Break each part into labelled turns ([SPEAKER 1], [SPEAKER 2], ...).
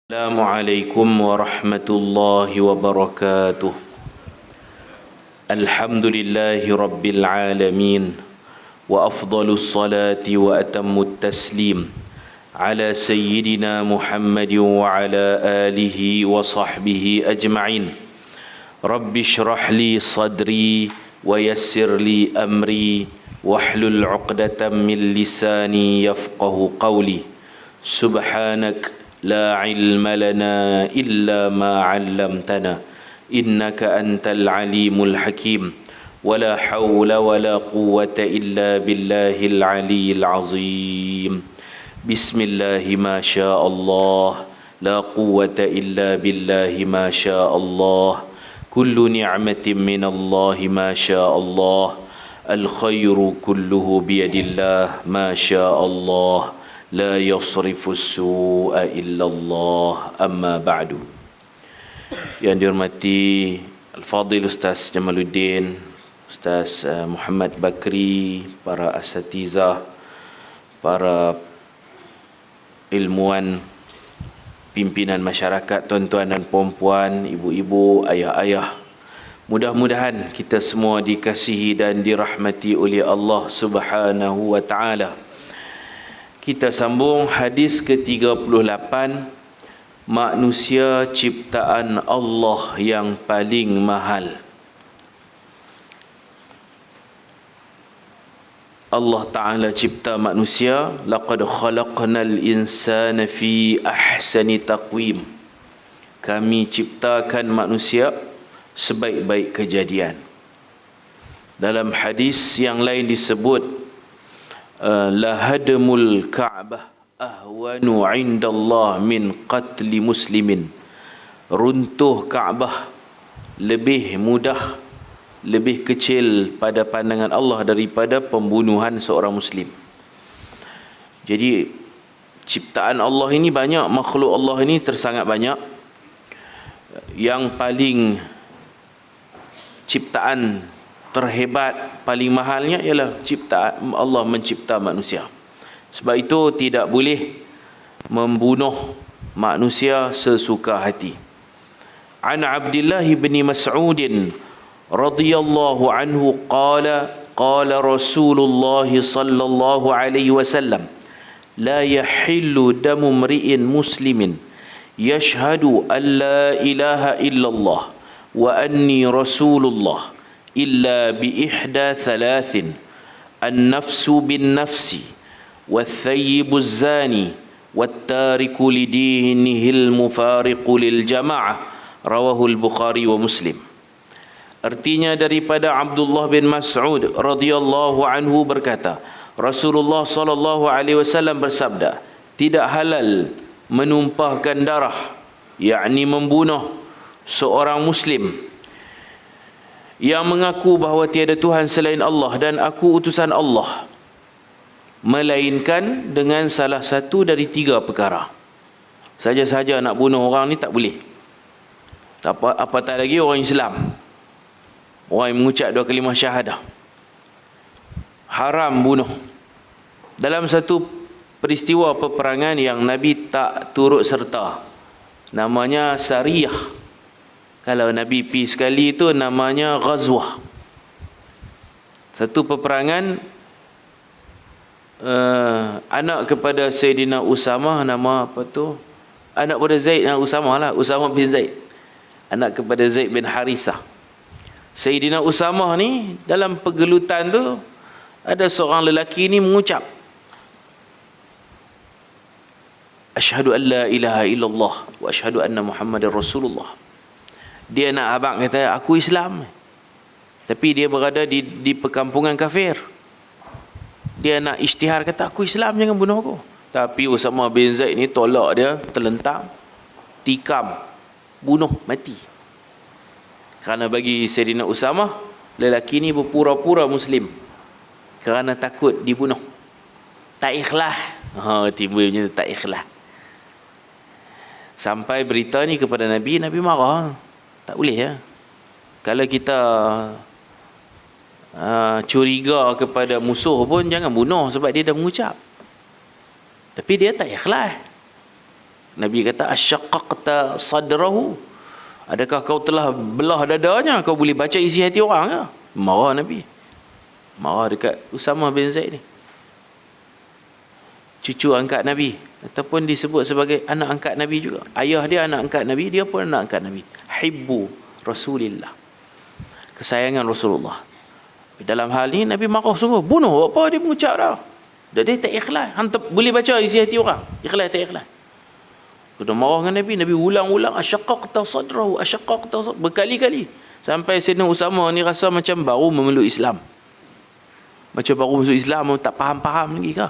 [SPEAKER 1] Assalamualaikum warahmatullahi wabarakatuh. Alhamdulillahi rabbil alamin. Wa afdalus salati wa atammut taslim ala sayyidina Muhammad wa ala alihi wa sahbihi ajma'in. Rabbi shrah li sadri wa yassir li amri wahlul 'uqdatam min lisani yafqahu qawli. Subhanak لا علم لنا إلا ما علمتنا إنك أنت العليم الحكيم ولا حول ولا قوة إلا بالله العلي العظيم بسم الله ما شاء الله لا قوة إلا بالله ما شاء الله كل نعمة من الله ما شاء الله الخير كله بيد الله ما شاء الله لا يصرف السوء إلا الله أما بعد. Yang dihormati Al-Fadhil Ustaz Jamaluddin, Ustaz Muhammad Bakri, para asatizah, para ilmuwan, pimpinan masyarakat, tuan-tuan dan puan-puan, ibu-ibu, ayah-ayah, mudah-mudahan kita semua dikasihi dan dirahmati oleh Allah Subhanahu wa ta'ala. Kita sambung hadis ke-38, manusia ciptaan Allah yang paling mahal. Allah Ta'ala cipta manusia, laqad khalaqnal insana fi ahsani taqwim. Kami ciptakan manusia sebaik-baik kejadian. Dalam hadis yang lain disebut lahadmul Ka'bah ahwanu 'indallah min qatli muslimin. Runtuh Ka'bah lebih mudah, lebih kecil pada pandangan Allah daripada pembunuhan seorang muslim. Jadi ciptaan Allah ini banyak, makhluk Allah ini tersangat banyak. Yang paling ciptaan terhebat, paling mahalnya ialah ciptaan Allah mencipta manusia. Sebab itu tidak boleh membunuh manusia sesuka hati. An Abdullah bin Mas'ud radhiyallahu anhu qala qala Rasulullah sallallahu alaihi wasallam la yahillu damu mri'in muslimin yashhadu an la ilaha illallah wa anni rasulullah إلا بإحدى ثلاث النفس بالنفس والثيب الزاني والتارك لدينه المفارق للجماعة رواه البخاري ومسلم. Artinya daripada Abdullah bin Mas'ud radhiyallahu anhu berkata, Rasulullah sallallahu alaihi wasallam bersabda, tidak halal menumpahkan darah, yakni membunuh seorang muslim yang mengaku bahawa tiada Tuhan selain Allah dan aku utusan Allah, melainkan dengan salah satu dari tiga perkara. Saja-saja nak bunuh orang ni tak boleh. Apatah lagi orang Islam, orang yang mengucap dua kalimah syahadah, haram bunuh. Dalam satu peristiwa peperangan yang Nabi tak turut serta, namanya Sariyah. Kalau Nabi pergi sekali itu namanya Ghazwah. Satu peperangan, anak kepada Sayyidina Usamah, nama apa tu? Anak kepada Zaid, Usamah lah, Usamah bin Zaid. Anak kepada Zaid bin Harisah. Sayyidina Usamah ni dalam pergelutan tu ada seorang lelaki ni mengucap, Asyhadu an la ilaha illallah wa asyhadu anna Muhammadar Rasulullah. Dia nak abang kata, aku Islam. Tapi dia berada di perkampungan kafir. Dia nak isytihar kata, aku Islam, jangan bunuh aku. Tapi Usamah bin Zaid ni tolak dia, terlentang, tikam, bunuh, mati. Kerana bagi Sayyidina Usamah, lelaki ni berpura-pura Muslim kerana takut dibunuh. Tak ikhlas. Timbulnya tak ikhlas. Sampai berita ni kepada Nabi, Nabi marah. Tak boleh ya. Kalau kita curiga kepada musuh pun jangan bunuh sebab dia dah mengucap. Tapi dia tak ikhlas. Nabi kata asyaqqaqta sadrahu, adakah kau telah belah dadanya, kau boleh baca isi hati orang ke? Marah Nabi, marah dekat Usamah bin Zaid ni, cucu angkat Nabi, ataupun disebut sebagai anak angkat Nabi juga. Ayah dia anak angkat Nabi, dia pun anak angkat Nabi. Hibbu Rasulillah, kesayangan Rasulullah. Dalam hal ni Nabi marah sungguh. Bunuh apa dia mengucap dah. Dia tak ikhlas. Hantar boleh baca isi hati orang, ikhlas tak ikhlas. Kena marah dengan Nabi. Nabi ulang-ulang asyaqqaqta sadrahu, asyaqqaqta sadrahu, berkali-kali. Sampai Sayyidina Usamah ni rasa macam baru memeluk Islam. Macam baru masuk Islam, tak faham-faham lagi ke.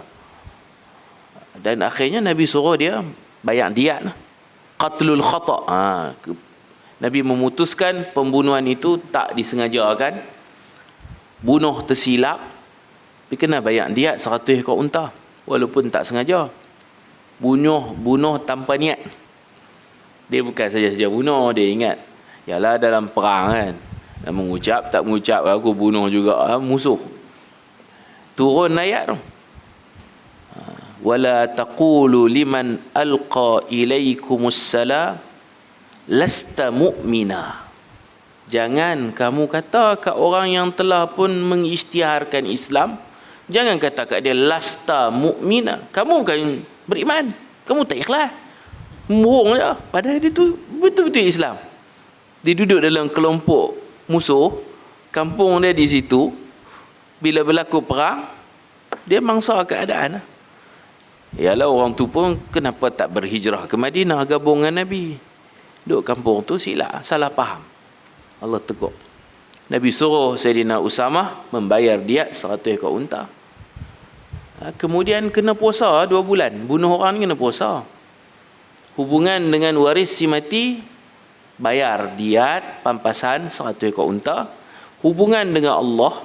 [SPEAKER 1] Dan akhirnya Nabi suruh dia bayar diat. Qatlul khata'. Nabi memutuskan pembunuhan itu tak disengajakan, bunuh tersilap, tapi kena bayar diat 100 ekor unta walaupun tak sengaja. Bunuh tanpa niat. Dia bukan saja-saja bunuh, dia ingat yalah dalam perang kan, mengucap tak mengucap aku bunuh juga musuh. Turun ayat tu, wala taqulu liman alqa ilaikumus salam lasta mu'mina. Jangan kamu kata kat orang yang telah pun mengisytiharkan Islam, jangan kata kat dia lasta mu'mina, kamu bukan beriman, kamu tak ikhlas, bohong je. Padahal dia tu betul-betul Islam. Dia duduk dalam kelompok musuh, kampung dia di situ, bila berlaku perang dia mangsa keadaan. Yalah orang tu pun kenapa tak berhijrah ke Madinah gabung dengan Nabi. Duduk kampung tu silap, salah faham. Allah tegur. Nabi suruh Sayyidina Usamah membayar diat 100 ekor unta. Kemudian kena puasa 2 bulan. Bunuh orang ni kena puasa. Hubungan dengan waris si mati, bayar diat, pampasan 100 ekor unta. Hubungan dengan Allah,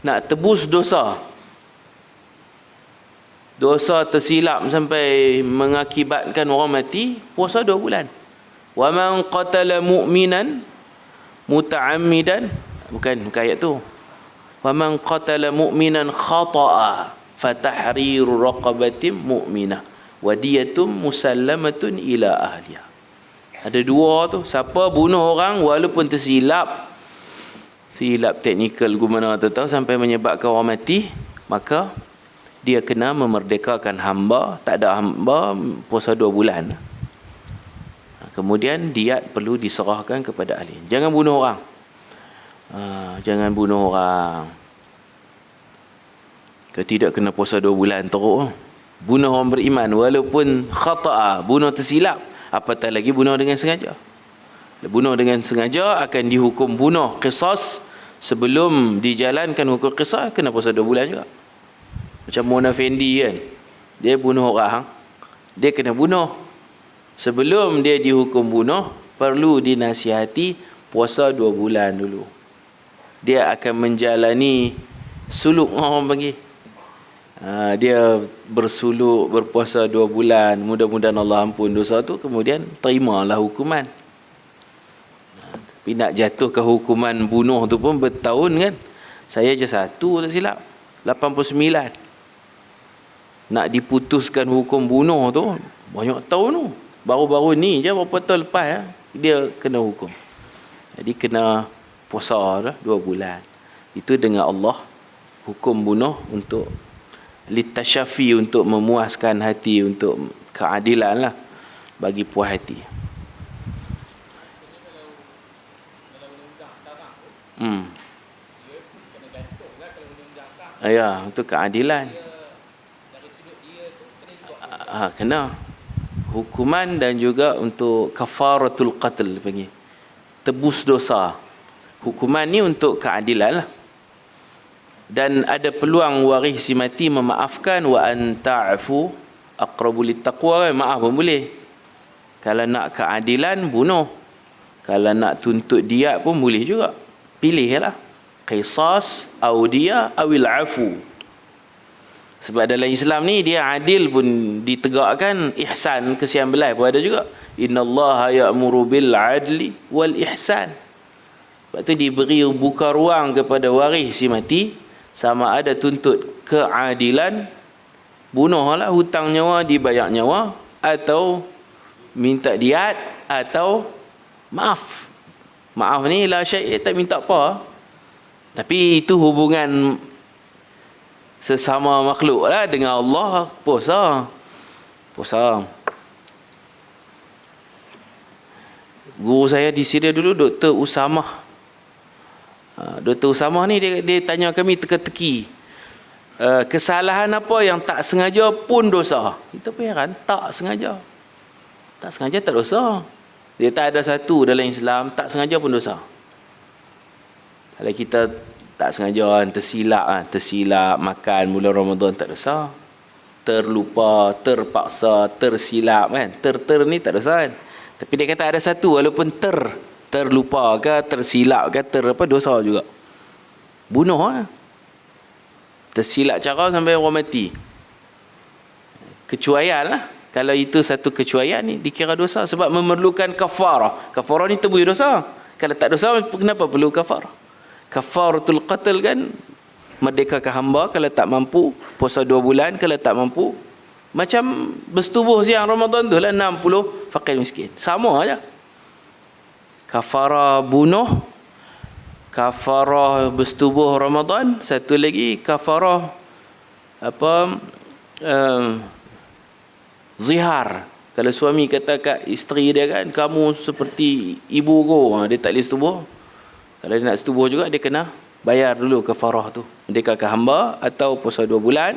[SPEAKER 1] nak tebus dosa, tersilap sampai mengakibatkan orang mati, puasa 2 bulan. Wa man qatala mu'minan muta'ammidan, bukan ayat tu. Wa man qatala mu'minan khata'a fatahriru raqabatin mu'minah wa diyatum musallamatun ila ahliha. Ada 2 tu. Siapa bunuh orang walaupun tersilap, silap teknikal gimana tu tahu, sampai menyebabkan orang mati, maka dia kena memerdekakan hamba. Tak ada hamba, puasa 2 bulan. Kemudian diat perlu diserahkan kepada ahli. Jangan bunuh orang. Jangan bunuh orang. Tidak kena puasa 2 bulan teruk. Bunuh orang beriman walaupun khata'a, bunuh tersilap, apatah lagi bunuh dengan sengaja. Bunuh dengan sengaja akan dihukum bunuh qisas. Sebelum dijalankan hukum qisas, kena puasa 2 bulan juga. Macam Mona Fendi kan, dia bunuh orang, dia kena bunuh. Sebelum dia dihukum bunuh, perlu dinasihati puasa 2 bulan dulu. Dia akan menjalani suluk, orang panggil. Dia bersuluk, berpuasa 2 bulan. Mudah-mudahan Allah ampun dosa tu, kemudian terimalah hukuman. Tapi nak jatuhkan hukuman bunuh tu pun bertahun kan. Saya je 1 tak silap, 89. Nak diputuskan hukum bunuh tu banyak tahun tu. Baru-baru ni je, beberapa tahun lepas dia kena hukum. Jadi kena puasa 2 bulan. Itu dengan Allah hukum bunuh untuk litasyafi, untuk memuaskan hati, untuk keadilan lah, bagi puas hati. Ya, untuk keadilan. Kena hukuman, dan juga untuk kafaratul qatl panggil, tebus dosa. Hukuman ni untuk keadilan lah. Dan ada peluang waris si mati memaafkan. Wa anta'fu aqrabu littaqwa, maaf pun boleh. Kalau nak keadilan, bunuh. Kalau nak tuntut diat pun boleh juga. Pilihlah, qisas, audiyah, awil afu. Sebab dalam Islam ni dia adil pun ditegakkan, ihsan, kesian belas pun ada juga. Innallaha ya'muru bil adli wal ihsan. Sebab tu diberi buka ruang kepada waris si mati, sama ada tuntut keadilan, bunuhlah, hutang nyawa dibayar nyawa, atau minta diat atau maaf. Maaf ni la syai' tak minta apa. Tapi itu hubungan sesama makhluk lah dengan Allah. Puasa. Guru saya di Syria dulu, Dr. Usamah. Dr. Usamah ni dia tanya kami teka-teki. Kesalahan apa yang tak sengaja pun dosa? Kita pun heran, tak sengaja. Tak sengaja tak dosa. Dia tak ada satu dalam Islam, tak sengaja pun dosa. Kalau kita tak sengaja tersilap makan bulan Ramadan tak dosa. Terlupa, terpaksa, tersilap kan. Ter ni tak dosa kan. Tapi dia kata ada satu, walaupun terlupa ke, tersilap ke, dosa juga. Bunuh lah. Tersilap cara sampai orang mati. Kecuaian lah. Kalau itu satu kecuaian ni dikira dosa sebab memerlukan kafarah. Kafarah ni tebus dosa. Kalau tak dosa, kenapa perlu kafarah? Kafaratul qatl kan, merdekakan hamba kalau tak mampu, puasa 2 bulan kalau tak mampu. Macam bersetubuh siang Ramadan tu lah 60 fakir miskin. Sama aja. Kafarah bunuh, kafarah bersetubuh Ramadan, satu lagi kafarah zihar. Kalau suami kata kat isteri dia kan, kamu seperti ibu ko, dia tak boleh setubuh. Kalau dia nak setubuh juga, dia kena bayar dulu kafarah tu. Merdekakan hamba atau puasa 2 bulan.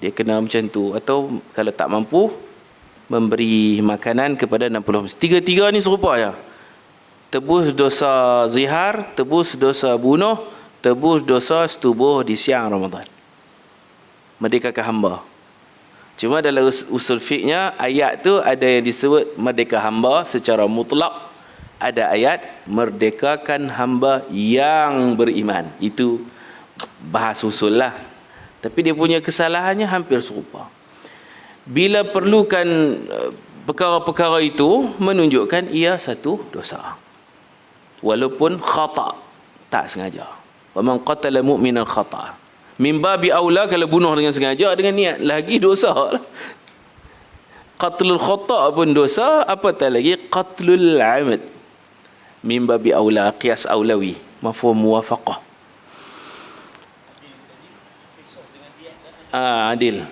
[SPEAKER 1] Dia kena macam tu. Atau kalau tak mampu, memberi makanan kepada 60 miskin. Tiga-tiga ni serupa je. Tebus dosa zihar, tebus dosa bunuh, tebus dosa setubuh di siang Ramadan. Merdekakan hamba. Cuma dalam usul fiqhnya, ayat tu ada yang disebut merdeka hamba secara mutlak. Ada ayat merdekakan hamba yang beriman. Itu bahas usul lah. Tapi dia punya kesalahannya hampir serupa. Bila perlukan perkara-perkara itu, menunjukkan ia satu dosa. Walaupun khata', tak sengaja. Wa man qatala mu'minan khata'. Min babi aula kalau bunuh dengan sengaja, dengan niat, lagi dosa lah. Qatlul khata' pun dosa, apatah lagi qatlul amad. Min babi aula, qiyas aulawi, mafhum muwafaqah. Adil.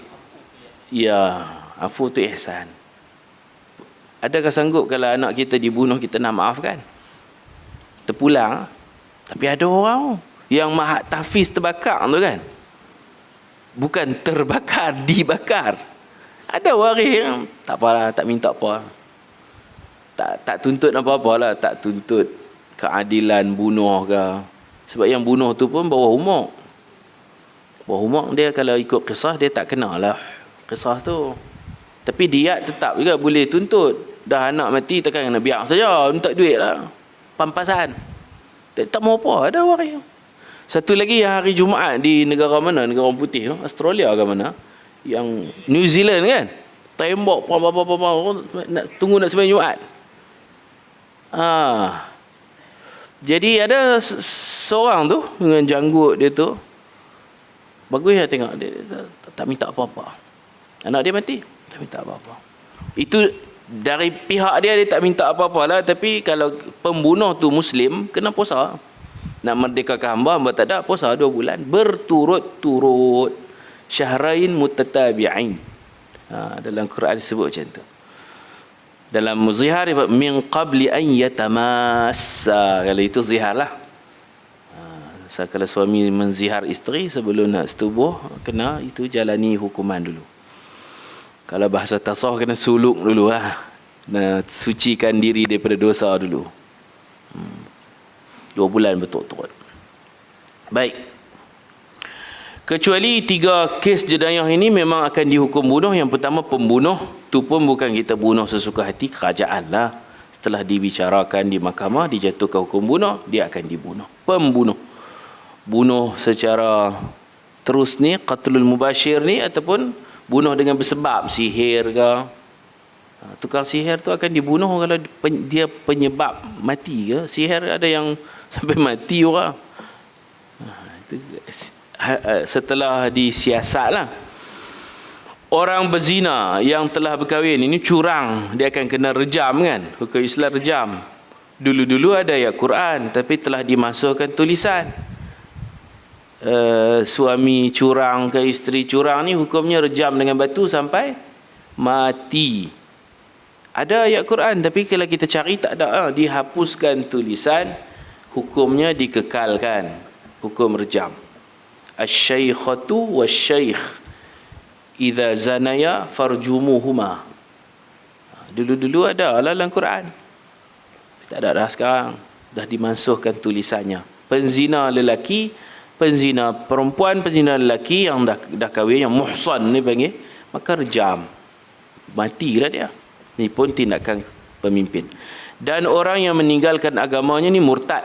[SPEAKER 1] Ya, afu tu ihsan. Adakah sanggup kalau anak kita dibunuh, kita nak maafkan? Terpulang. Tapi ada orang yang mahat tahfiz terbakar tu kan. Bukan terbakar, dibakar. Ada waris yang tak apalah, tak minta apa. Tak tuntut apa-apa lah. Tak tuntut keadilan bunuh ke. Sebab yang bunuh tu pun bawah umur. Bawah umur dia kalau ikut kisah, dia tak kenal lah kisah tu. Tapi dia tetap juga boleh tuntut. Dah anak mati, takkan kena biar saja. Minta duit lah. Pampasan. Dia tak mau apa. Ada waris. Satu lagi yang hari Jumaat di negara mana? Negara orang putih. Australia ke mana? Yang New Zealand kan? Tembak. Nak tunggu nak sembahyang Jumaat. Jadi ada seorang tu dengan janggut dia tu. Bagus ya tengok. Dia tak minta apa-apa. Anak dia mati. Tak minta apa-apa. Itu dari pihak dia tak minta apa-apa lah. Tapi kalau pembunuh tu Muslim, kena puasa. Nak merdekakan hamba, hamba tak ada, puasa 2 bulan berturut-turut, syahrain mutatabi'ain. Dalam Quran disebut macam tu. Dalam zihar min qabli an yatamassa, kalau itu zihar lah. Kalau suami menzihar isteri sebelum nak setubuh, kena itu jalani hukuman dulu. Kalau bahasa tasawuf, kena suluk dulu lah. Nak sucikan diri daripada dosa dulu. 2 bulan berturut-turut. Baik. Kecuali 3 kes jenayah ini memang akan dihukum bunuh. Yang pertama pembunuh. Itu pun bukan kita bunuh sesuka hati, kerajaan lah. Setelah dibicarakan di mahkamah, dijatuhkan hukum bunuh, dia akan dibunuh. Pembunuh. Bunuh secara terus ni, qatlul mubashir ni, ataupun bunuh dengan bersebab, sihir ke. Tukang sihir tu akan dibunuh kalau dia penyebab mati ke. Sihir ada yang sampai mati orang. Setelah disiasat lah. Orang berzina yang telah berkahwin, ini curang, dia akan kena rejam kan, hukum Islam rejam. Dulu-dulu ada ayat Quran, tapi telah dimasukkan tulisan. Suami curang ke isteri curang ni hukumnya rejam dengan batu sampai mati. Ada ayat Quran, tapi kalau kita cari tak ada, dihapuskan tulisan, hukumnya dikekalkan, hukum rejam. Asy-syaikhatu wasy-syaikh idza zanaya farjumuhuma. Dulu-dulu ada dalam Quran. Tak ada dah sekarang. Dah dimansuhkan tulisannya. Penzina lelaki, penzina perempuan, penzina lelaki yang dah kahwin, yang muhsan ni panggil, maka rejam. Matilah dia. Ni pun tindakan pemimpin. Dan orang yang meninggalkan agamanya ni murtad.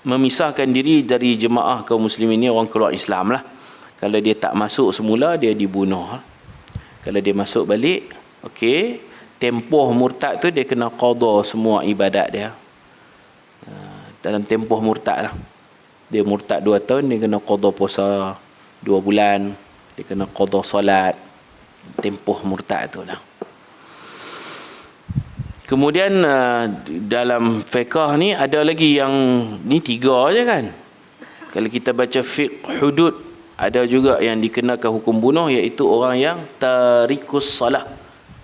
[SPEAKER 1] Memisahkan diri dari jemaah kaum muslimin ni, orang keluar Islam lah. Kalau dia tak masuk semula, dia dibunuh. Kalau dia masuk balik, okey, tempoh murtad tu dia kena qada semua ibadat dia. Dalam tempoh murtad lah. Dia murtad 2 tahun, dia kena qada puasa 2 bulan, dia kena qada solat. Tempoh murtad tu lah. Kemudian dalam fiqh ni ada lagi yang ni 3 je kan. Kalau kita baca fiqh hudud, ada juga yang dikenakan hukum bunuh, iaitu orang yang tarikus salah,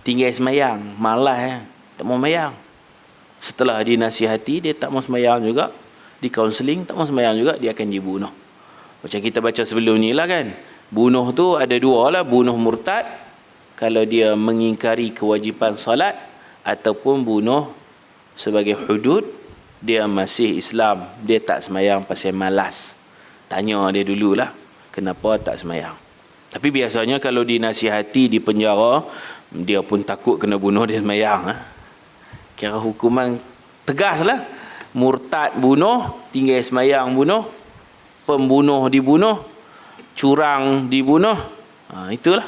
[SPEAKER 1] tinggal semayang, malas tak mau semayang. Setelah dinasihati dia tak mau semayang juga, di kaunseling tak mau semayang juga, dia akan dibunuh. Macam kita baca sebelum ni lah kan. Bunuh tu ada 2 lah, bunuh murtad kalau dia mengingkari kewajipan salat, ataupun bunuh sebagai hudud, dia masih Islam, dia tak semayang pasal malas. Tanya dia dululah, kenapa tak semayang. Tapi biasanya kalau dinasihati di penjara, dia pun takut kena bunuh, dia semayang. Kira hukuman tegas lah. Murtad bunuh, tinggal semayang bunuh, pembunuh dibunuh, curang dibunuh. Itulah.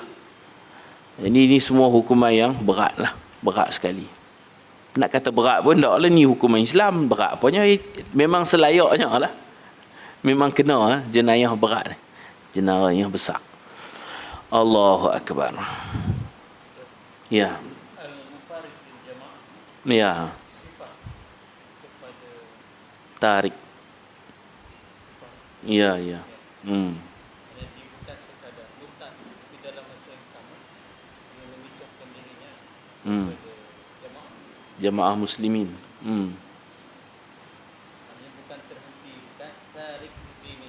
[SPEAKER 1] Ini semua hukuman yang berat lah. Berat sekali. Nak kata berat pun tak lah, ni hukuman Islam. Berat punya memang selayaknya lah. Memang kena jenayah berat, jenayah besar. Allahu Akbar. Ya. Ya. Tarik. Ya, ya.
[SPEAKER 2] Jadi bukan sekadar murtad, tapi dalam masa yang sama dia memisahkan dirinya daripada
[SPEAKER 1] jemaah muslimin.
[SPEAKER 2] Hanya bukan terhenti, bukan tarik diri.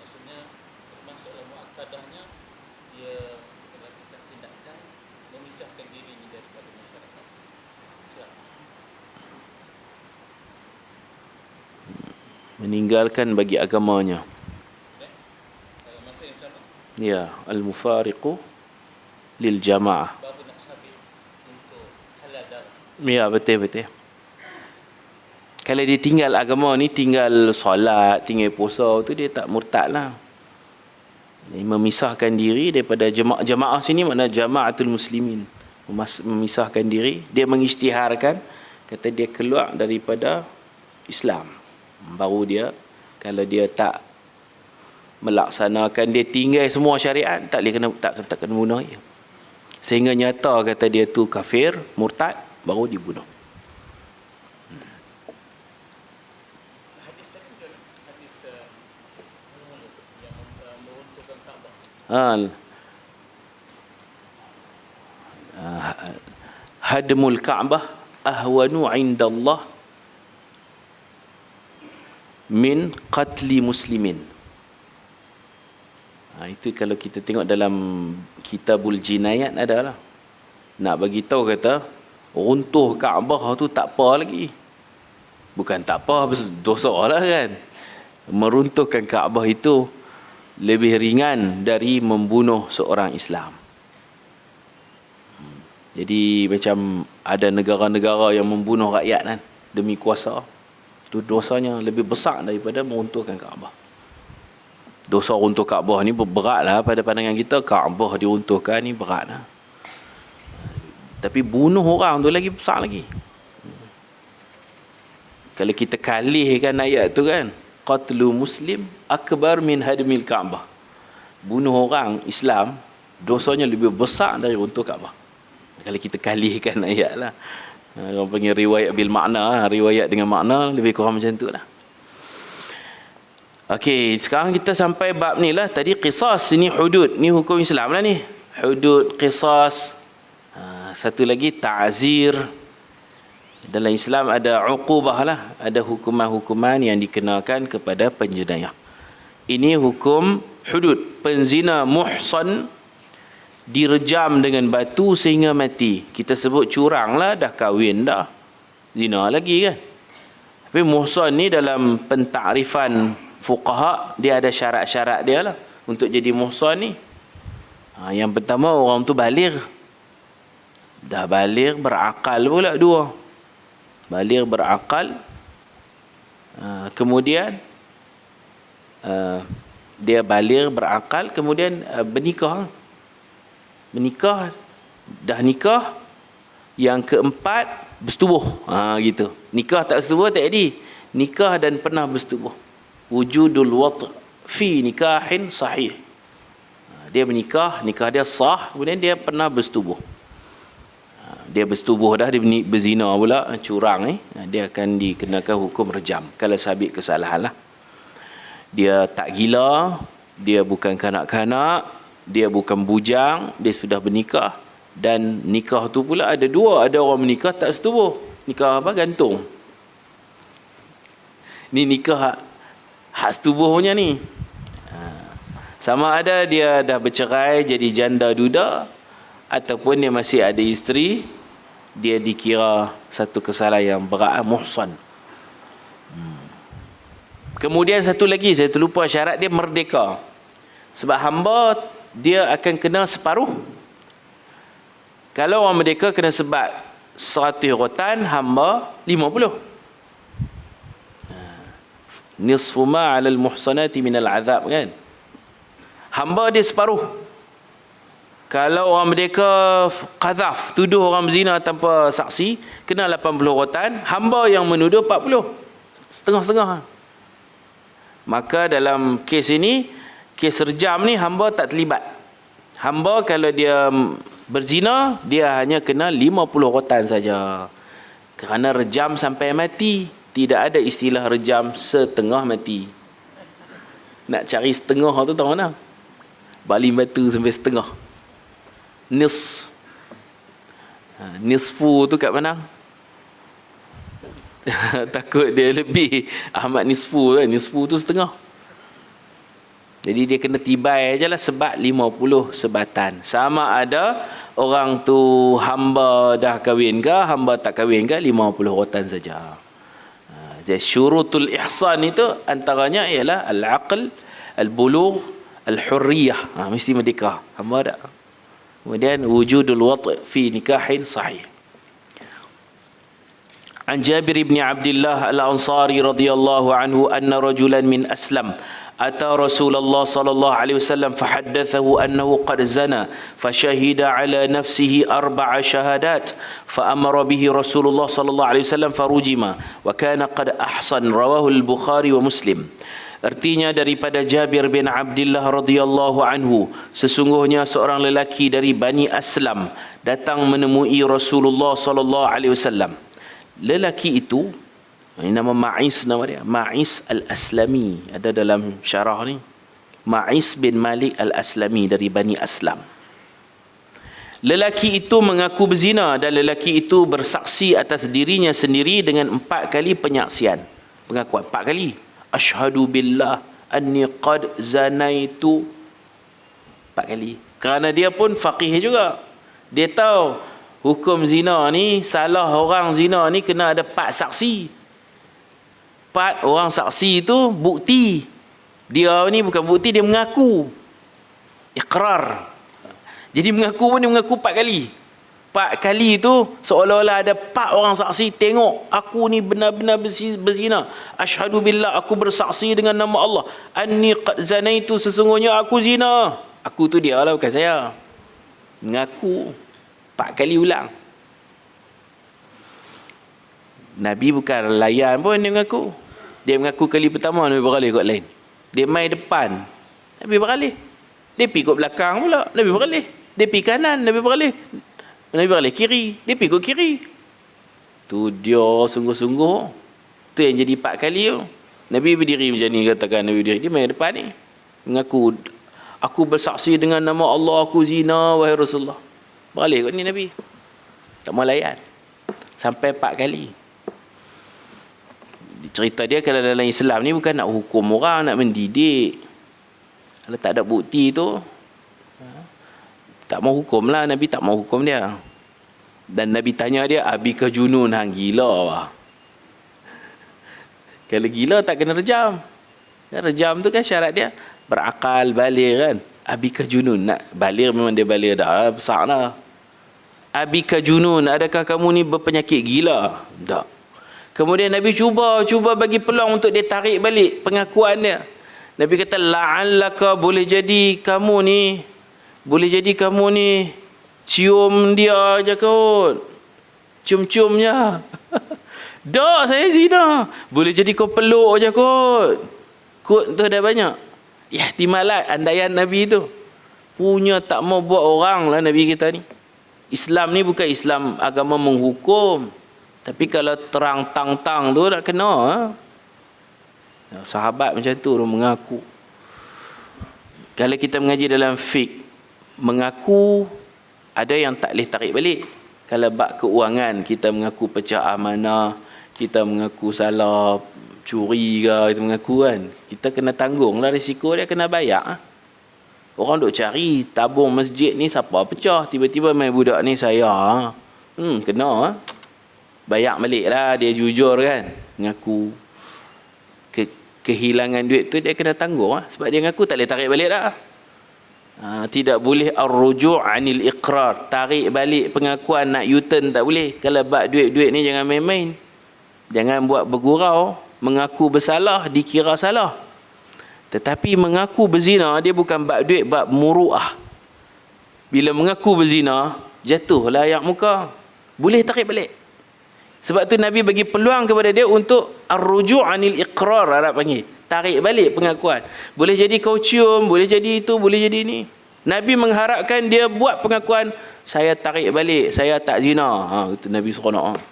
[SPEAKER 2] Maksudnya termasuk dalam muakkadahnya dia melakukan tindakan memisahkan dirinya daripada masyarakat Islam.
[SPEAKER 1] Meninggalkan bagi agamanya.
[SPEAKER 2] Dalam masa yang sama,
[SPEAKER 1] Ya, al-mufariqu lil jamaah.
[SPEAKER 2] baru nak sabit untuk halal darah.
[SPEAKER 1] Ya, betul. Kalau dia tinggal agama ni, tinggal solat, tinggal puasa tu, dia tak murtad lah. Dia memisahkan diri daripada jemaah sini, makna jamaatul muslimin. Memisahkan diri, dia mengisytiharkan, kata dia keluar daripada Islam. Baru dia, kalau dia tak melaksanakan, dia tinggal semua syariat, tak kena bunuh dia. Sehingga nyata kata dia tu kafir, murtad, baru dibunuh.
[SPEAKER 2] Hadis tadi macam mana? Hadis yang meruntuhkan Kaabah.
[SPEAKER 1] Hadmul Ka'bah ahwanu 'inda Allah min qatli muslimin. Itu kalau kita tengok dalam kitabul jinayat adalah nak bagi tahu kata runtuh Kaabah tu tak apa lagi. Bukan tak apa, dosa lah kan. Meruntuhkan Kaabah itu lebih ringan dari membunuh seorang Islam. Jadi macam ada negara-negara yang membunuh rakyat kan demi kuasa. Itu dosanya lebih besar daripada meruntuhkan Kaabah. Dosa runtuh Kaabah ni berat lah pada pandangan kita. Kaabah diruntuhkan ni berat lah. Tapi bunuh orang tu lagi besar lagi. Kalau kita kalihkan ayat tu kan, qatlu muslim akbar min hadmil Kaabah. Bunuh orang Islam dosanya lebih besar dari runtuh Kaabah. Kalau kita kalikan ayat lah. Orang panggil riwayat bil makna, riwayat dengan makna, lebih kurang macam tu lah. Okey, sekarang kita sampai bab ni lah. Tadi qisas, ini hudud, ni hukum Islam lah ni. Hudud, qisas. Satu lagi ta'zir. Dalam Islam ada uqubah lah, ada hukuman-hukuman yang dikenakan kepada penjenayah. Ini hukum hudud. Penzina muhsan direjam dengan batu sehingga mati. Kita sebut curang lah, dah kahwin dah, zina lagi kan. Tapi muhsan ni dalam pentakrifan fuqaha, dia ada syarat-syarat dia lah untuk jadi muhsan ni. Yang pertama, orang tu baligh. Dah baligh, berakal pula dua. Baligh, berakal. Kemudian dia baligh, berakal, kemudian bernikah. Dah nikah. Yang keempat, bersetubuh. Gitu. Nikah tak bersetubuh tak jadi. Nikah dan pernah bersetubuh. Wujudul wat' fi nikahin sahih. Dia menikah, nikah dia sah, kemudian dia pernah bersetubuh. Dia bersetubuh dah, dia berzina pula, curang ni, dia akan dikenakan hukum rejam kalau sabit kesalahan lah. Dia tak gila, dia bukan kanak-kanak, dia bukan bujang, dia sudah bernikah. Dan nikah tu pula ada dua, ada orang menikah tak setubuh. Nikah apa? Gantung. Ni nikah hak setubuhnya ni. Sama ada dia dah bercerai jadi janda duda, ataupun dia masih ada isteri, dia dikira satu kesalahan yang berat, muhsan. Kemudian satu lagi, saya terlupa syarat dia, merdeka. Sebab hamba dia akan kena separuh. Kalau orang merdeka kena sebat 100 rotan, hamba 50. Nisfu ma 'ala al-muhsanati min al-'adhab kan. Hamba dia separuh. Kalau orang merdeka qadhaf, tuduh orang berzina tanpa saksi, kena 80 rotan, hamba yang menuduh 40. Setengah-setengah. Maka dalam kes ini, kes rejam ni hamba tak terlibat. Hamba kalau dia berzina, dia hanya kena 50 rotan saja. Kerana rejam sampai mati. Tidak ada istilah rejam setengah mati. Nak cari setengah tu tahu mana? Baling batu sampai setengah. Nisfu tu kat mana? Takut dia lebih. Ahmad nisfu kan? Nisfu tu setengah. Jadi dia kena tibai je lah, sebat 50 sebatan. Sama ada orang tu hamba dah kahwin ke, hamba tak kahwin ke, 50 rotan saja. Jadi syurutul ihsan itu antaranya ialah al-aql, al-bulugh, al-hurriyah. Mesti merdeka. Hamba tak. Kemudian wujudul wat' fi nikahin sahih. An Jabir bin Abdullah al-Ansari radhiyallahu anhu anna rajulan min Aslam أتى رسول الله صلى الله عليه وسلم فحدثه أنه قد زنى فشهد على نفسه 4 شهادات فأمر به رسول الله صلى الله عليه وسلم فرجم وكان قد أحصن رواه البخاري ومسلم. Artinya daripada Jabir bin Abdullah radhiyallahu anhu, sesungguhnya seorang lelaki dari Bani Aslam datang menemui Rasulullah sallallahu alaihi wasallam. Lelaki itu, ini nama Ma'is, nama dia Ma'is al-Aslami, ada dalam syarah ni, Ma'is bin Malik al-Aslami dari Bani Aslam. Lelaki itu mengaku berzina dan lelaki itu bersaksi atas dirinya sendiri dengan 4 kali penyaksian. Pengakuan 4 kali. Asyhadu billah anni qad zanaitu. 4 kali. Kerana dia pun faqih juga. Dia tahu hukum zina ni, salah orang zina ni kena ada 4 saksi. 4 orang saksi itu bukti. Dia ni bukan bukti, dia mengaku. Iqrar. Jadi mengaku pun dia mengaku 4 kali. 4 kali itu seolah-olah ada 4 orang saksi tengok aku ni benar-benar berzina. Asyhadu billah, aku bersaksi dengan nama Allah. Anni qad zanaitu, sesungguhnya aku zina. Aku tu dia lah, bukan saya. Mengaku 4 kali ulang. Nabi bukan layan pun dia mengaku. Dia mengaku kali pertama, Nabi beralih kot lain. Dia main depan, Nabi beralih. Dia pergi kat belakang pula, Nabi beralih. Dia pergi kanan, Nabi beralih. Nabi beralih kiri, dia pergi kat kiri. Tu dia sungguh-sungguh. Tu yang jadi 4 kali tu. Nabi berdiri macam ni, katakan Nabi berdiri. Dia main depan ni. Mengaku, aku bersaksi dengan nama Allah, aku zina, wahai Rasulullah. Beralih kat ni Nabi. Tak mau layan. Sampai 4 kali. Cerita dia kalau dalam Islam ni bukan nak hukum orang, nak mendidik. Kalau tak ada bukti tu, tak mau hukum lah. Nabi tak mau hukum dia. Dan Nabi tanya dia, abika junun, hang gila lah. Kalau gila tak kena rejam. Rejam tu kan syarat dia berakal, baligh kan. Abika junun, nak baligh memang dia baligh dah, besar dah. Abika junun, adakah kamu ni berpenyakit gila? Tak. Kemudian Nabi cuba bagi peluang untuk dia tarik balik pengakuan dia. Nabi kata, la'allaka, boleh jadi kamu ni cium dia je kot. Cium-cium je. Tak, saya zina. Boleh jadi kau peluk je kot. Kot tu dah banyak. Ya, ihtimalat andaian Nabi tu. Punya tak mau buat orang lah Nabi kita ni. Islam ni bukan Islam agama menghukum. Tapi kalau terang tang-tang tu nak kena. Ha? Sahabat macam tu orang mengaku. Kalau kita mengaji dalam fiqh, mengaku ada yang tak boleh tarik balik. Kalau bab keuangan, kita mengaku pecah amanah, kita mengaku salah curi ke, kita mengaku kan, kita kena tanggung lah risiko dia, kena bayar. Ha? Orang duk cari tabung masjid ni siapa pecah, tiba-tiba main budak ni saya. Kena. Ha? Bayar balik lah, dia jujur kan, mengaku. Kehilangan duit tu dia kena tanggung lah. Sebab dia mengaku tak boleh tarik balik dah. Tidak boleh ar-ruju' anil iqrar, tarik balik pengakuan, nak U-turn tak boleh. Kalau bab duit-duit ni jangan main-main, jangan buat bergurau. Mengaku bersalah dikira salah, tetapi mengaku berzina dia bukan bab duit, bab muru'ah. Bila mengaku berzina, jatuh layak muka, boleh tarik balik. Sebab tu Nabi bagi peluang kepada dia untuk ar-ruju' anil iqrar, Arab panggil, tarik balik pengakuan. Boleh jadi kau cium, boleh jadi itu, boleh jadi ini. Nabi mengharapkan dia buat pengakuan, saya tarik balik, saya tak zina. Itu Nabi SAW.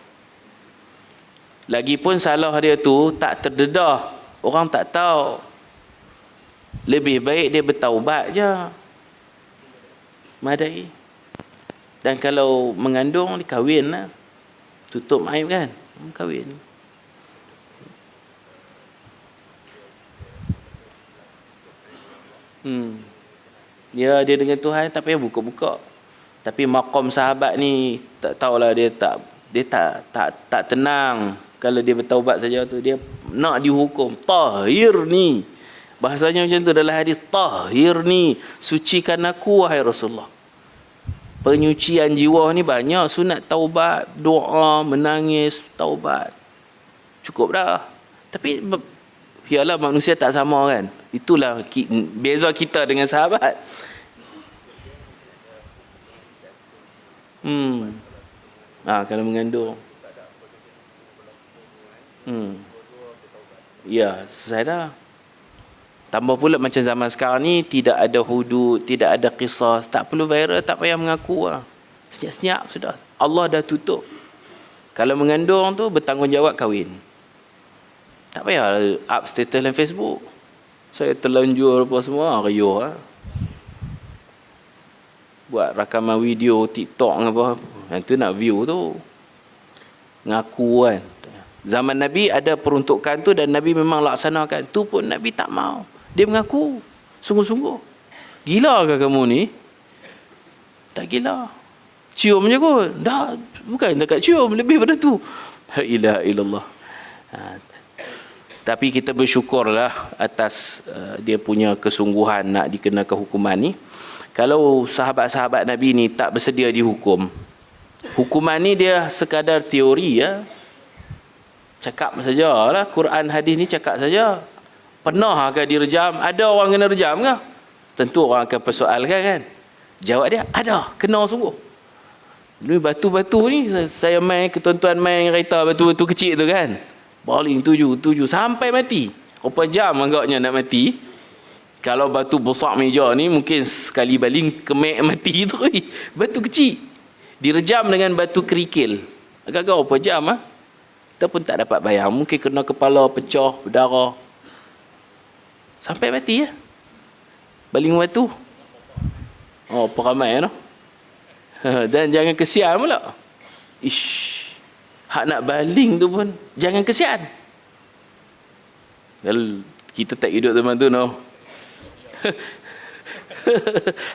[SPEAKER 1] Lagipun salah dia tu tak terdedah, orang tak tahu. Lebih baik dia bertaubat je, madai. Dan kalau mengandung, dia kahwin lah, tutup aib kan, kahwin. Dia dengan Tuhan tak payah buka-buka. Tapi maqam sahabat ni tak tahulah, dia tak tenang. Kalau dia bertaubat saja tu, dia nak dihukum. Tahir ni, bahasanya macam tu dalam hadis, tahir ni, sucikan aku wahai Rasulullah. Penyucian jiwa ni banyak, sunat taubat, doa, menangis, taubat, cukup dah. Tapi yalah, manusia tak sama kan. Itulah beza kita dengan sahabat. Kalau mengandung, ya, selesai dah. Tambah pula macam zaman sekarang ni, tidak ada hudud, tidak ada qisas, tak perlu viral, tak payah mengaku lah. Senyap-senyap sudah, Allah dah tutup. Kalau mengandung tu, bertanggungjawab kahwin. Tak payah up status dalam Facebook, saya terlanjur apa semua, riuh lah. Buat rakaman video TikTok apa, yang tu nak view tu, ngaku kan. Zaman Nabi ada peruntukan tu, dan Nabi memang laksanakan. Tu pun Nabi tak mau. Dia mengaku sungguh-sungguh. Gila ke kamu ni? Tak gila. Cium je kot. Dah, bukan dekat cium, lebih pada tu. La ilaha illallah. Tapi kita bersyukurlah atas dia punya kesungguhan nak dikenakan hukuman ni. Kalau sahabat-sahabat Nabi ni tak bersedia dihukum, hukuman ni dia sekadar teori ya. Cakap sajalah, Quran hadis ni cakap saja. Pernah ke direjam? Ada orang kena rejam ke? Tentu orang akan persoalkan kan. Jawab dia, ada, kena sungguh. Ni batu-batu ni, saya main, tuan-tuan main kereta batu-batu kecil tu kan. Baling tuju sampai mati. Berapa jam agaknya nak mati. Kalau batu besar meja ni mungkin sekali baling kemek mati tu. Batu kecil direjam dengan batu kerikil. Agak-agak berapa jam kita pun tak dapat bayar. Mungkin kena kepala pecah, berdarah. Sampai mati ya. Baling batu. Oh, peramai no. Dan jangan kesian pula. Ish. Hak nak baling tu pun jangan kesian. Kalau kita tak hidup zaman tu no.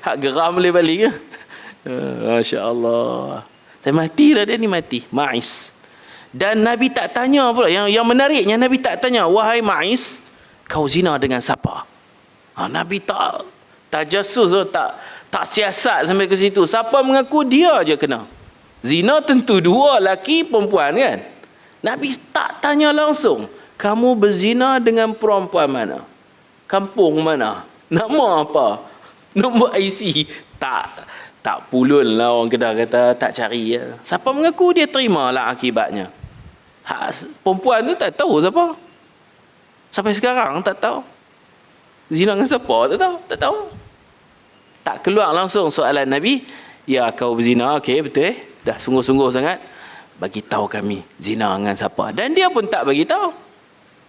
[SPEAKER 1] Hak geram boleh baling Masya-Allah. Tapi mati dah dia ni, mati. Ma'is. Dan Nabi tak tanya pula. Yang menariknya Nabi tak tanya, wahai Ma'is, kau zina dengan siapa? Nabi tak tajasus, tak siasat sampai ke situ. Siapa mengaku dia aja kena. Zina tentu dua, laki perempuan kan. Nabi tak tanya langsung, kamu berzina dengan perempuan mana? Kampung mana? Nama apa? Nombor IC? Tak pulun lah orang Kedah kata, tak cari ya. Siapa mengaku dia terimalah akibatnya. Perempuan tu tak tahu siapa. Sampai sekarang tak tahu. Zina dengan siapa tak tahu. Tak keluar langsung soalan Nabi, ya kau berzina, okey betul dah sungguh-sungguh sangat, bagi tahu kami zina dengan siapa. Dan dia pun tak bagi tahu.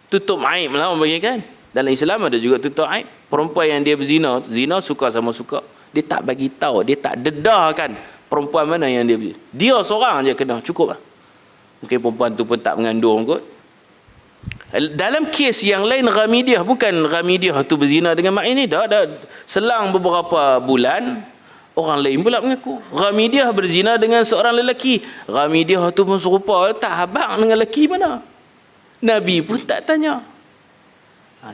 [SPEAKER 1] Tutup aib lah orang bagi kan. Dalam Islam ada juga tutup aib. Perempuan yang dia berzina, zina suka sama suka, dia tak bagi tahu, dia tak dedahkan perempuan mana yang dia berzina. Dia seorang je kena, cukup lah. Mungkin perempuan tu pun tak mengandung kot. Dalam kes yang lain Ghamidiah, bukan Ghamidiah tu berzina dengan mak ini, dah selang beberapa bulan orang lain pula mengaku Ghamidiah berzina dengan seorang lelaki. Ghamidiah tu pun serupa, tak habaq dengan lelaki mana. Nabi pun tak tanya.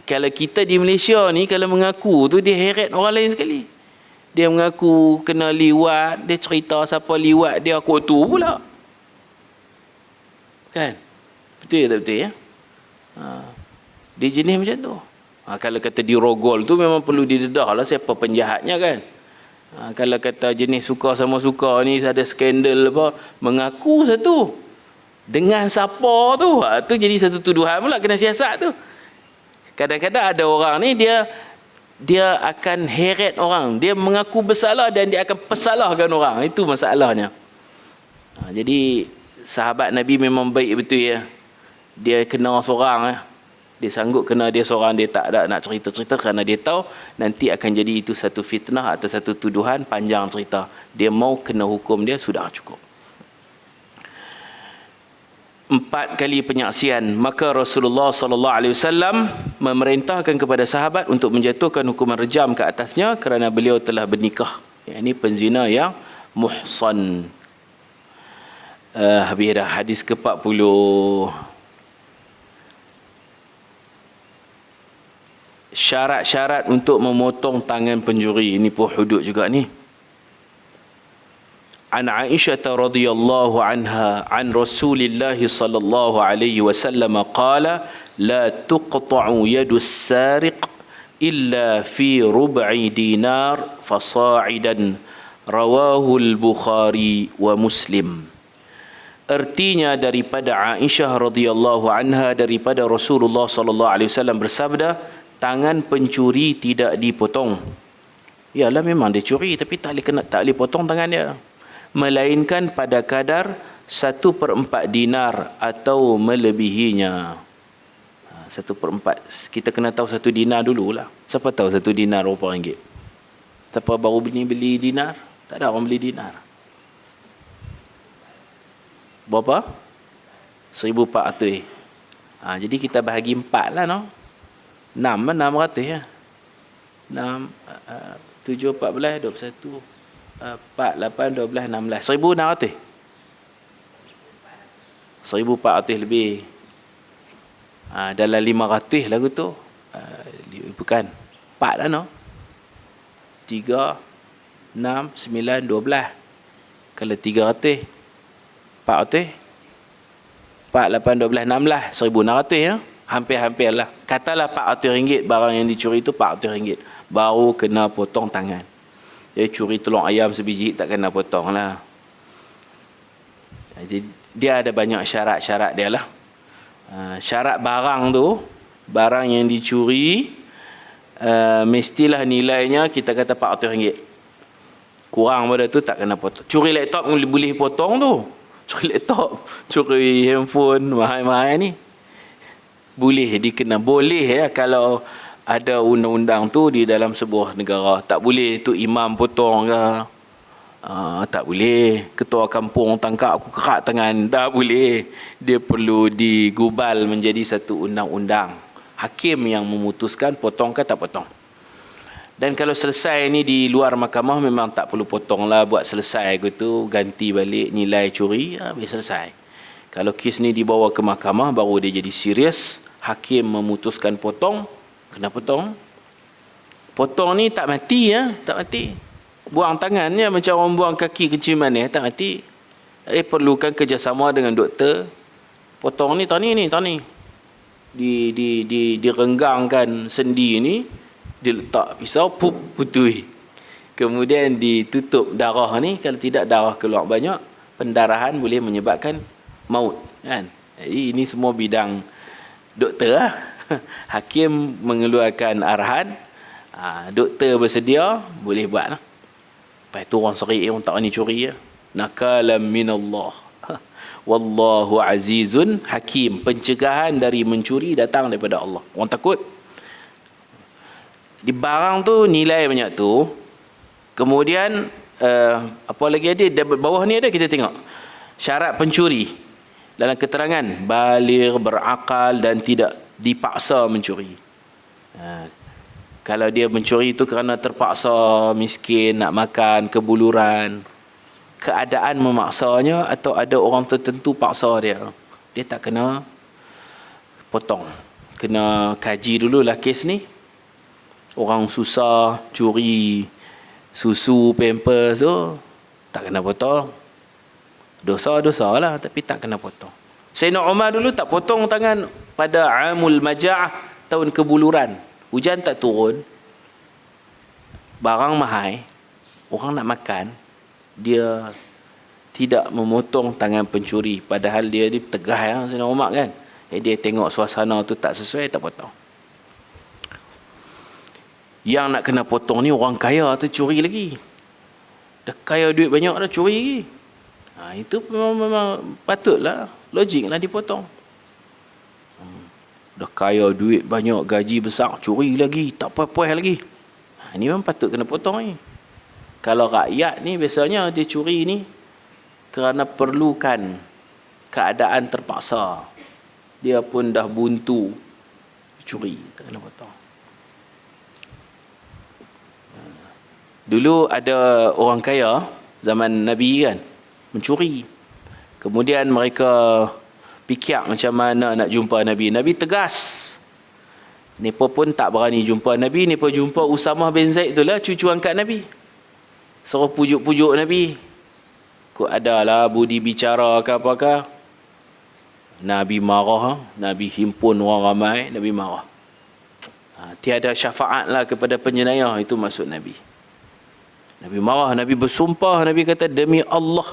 [SPEAKER 1] Kalau kita di Malaysia ni, kalau mengaku tu dia heret orang lain sekali. Dia mengaku kena liwat, dia cerita siapa liwat dia, aku tu pula. Kan? Betul ya tak betul ya? Dia jenis macam tu. Kalau kata dirogol tu memang perlu didedah lah siapa penjahatnya kan. Kalau kata jenis suka sama suka ni ada skandal apa, mengaku satu dengan siapa tu, tu jadi satu tuduhan pula, kena siasat tu. Kadang-kadang ada orang ni dia akan heret orang, dia mengaku bersalah dan dia akan pesalahkan orang. Itu masalahnya. Jadi sahabat Nabi memang baik betul ya. Dia kena seorang dia sanggup kena dia seorang, dia tak ada nak cerita-cerita kerana dia tahu nanti akan jadi itu satu fitnah atau satu tuduhan panjang cerita. Dia mau kena hukum dia, sudah cukup. 4 kali penyaksian, maka Rasulullah sallallahu alaihi wasallam memerintahkan kepada sahabat untuk menjatuhkan hukuman rejam ke atasnya kerana beliau telah bernikah. Ini penzina yang muhsan. Habis dah hadis ke-40. Syarat-syarat untuk memotong tangan pencuri, ini pun hudud juga ni. An Aisyah radhiyallahu anha an Rasulillah sallallahu alaihi wasallam qala la tuqta'u yadu as-sariq illa fi rub'i dinar fasa'idan, rawahu al-Bukhari wa Muslim. Artinya daripada Aisyah radhiyallahu anha, daripada Rasulullah sallallahu alaihi wasallam bersabda, tangan pencuri tidak dipotong. Yalah memang dia curi tapi tak boleh potong tangan dia, melainkan pada kadar 1/4 dinar atau melebihinya. 1/4. Kita kena tahu 1 dinar dululah. Siapa tahu 1 dinar berapa ringgit? Siapa baru beli dinar? Tak ada orang beli dinar. Berapa? 1,400. Jadi kita bahagi 4 lah no. 600 ya. 6 7 14 21 4 8 12 16 1,600. 1,400 lebih. Dalam 500 lagu tu. Bukan 4 lah no. 3 6 9 12. Kalau 300 400 4 8 12 16 1,600 ya. Hampir-hampir lah. Katalah RM400 barang yang dicuri itu RM400. Baru kena potong tangan. Dia curi telur ayam sebiji tak kena potong lah. Jadi dia ada banyak syarat-syarat dia lah. Syarat barang tu, barang yang dicuri mestilah nilainya kita kata RM400. Kurang pada tu tak kena potong. Curi laptop boleh potong tu. Curi laptop, curi handphone mahal-mahal ni. Boleh dikena. Boleh ya kalau ada undang-undang tu di dalam sebuah negara. Tak boleh tu imam potong ke. Tak boleh. Ketua kampung tangkap aku kerak tangan. Tak boleh. Dia perlu digubal menjadi satu undang-undang. Hakim yang memutuskan potong ke tak potong. Dan kalau selesai ni di luar mahkamah memang tak perlu potong lah. Buat selesai gitu, ganti balik nilai curi, habis selesai. Kalau kes ni dibawa ke mahkamah baru dia jadi serius. Hakim memutuskan potong, kena potong. Potong ni tak mati ya, tak mati. Buang tangannya macam orang buang kaki kecil manis, tak mati. Dia perlukan kerjasama dengan doktor. Potong ni tahun ni. Direnggangkan sendi ni, dia letak pisau, putui. Kemudian ditutup darah ni, kalau tidak darah keluar banyak, pendarahan boleh menyebabkan maut, kan? Jadi ini semua bidang doktor lah. Hakim mengeluarkan arahan, doktor bersedia, boleh buat lah. Lepas tu orang serik, orang tak ni curi ya. Nakalam minallah. Wallahu azizun hakim. Pencegahan dari mencuri datang daripada Allah. Orang takut. Di barang tu nilai banyak tu. Kemudian apa lagi ada bawah ni ada, kita tengok syarat pencuri dalam keterangan baligh, berakal dan tidak dipaksa mencuri. Kalau dia mencuri itu kerana terpaksa, miskin, nak makan, kebuluran, keadaan memaksanya atau ada orang tertentu paksa dia tak kena potong. Kena kaji dulu lah kes ni. Orang susah curi susu, pampers tu, tak kena potong. Dosa lah, tapi tak kena potong. Sayyidina Umar dulu tak potong tangan pada amul maja'ah, tahun kebuluran. Hujan tak turun, barang mahal, orang nak makan, dia tidak memotong tangan pencuri. Padahal dia tegas ya, Sayyidina Umar kan. Dia tengok suasana tu tak sesuai, tak potong. Yang nak kena potong ni orang kaya tu curi lagi. Dah kaya duit banyak dah curi lagi. Itu memang patutlah, logiklah dipotong. Dah kaya duit banyak, gaji besar, curi lagi, tak puas-puas lagi. Ini memang patut kena potong ni. Kalau rakyat ni biasanya dia curi ni kerana perlukan, keadaan terpaksa. Dia pun dah buntu, curi, tak kena potong. Dulu ada orang kaya zaman Nabi kan, mencuri. Kemudian mereka fikir macam mana nak jumpa Nabi. Nabi tegas. Mereka pun tak berani jumpa Nabi. Mereka jumpa Usamah bin Zaid itulah, cucu angkat Nabi. Suruh pujuk-pujuk Nabi. Kok adalah budi bicara ke apakah. Nabi marah. Nabi himpun orang ramai. Nabi marah. Tiada syafaat lah kepada penjenayah. Itu maksud Nabi. Nabi marah, Nabi bersumpah, Nabi kata, demi Allah,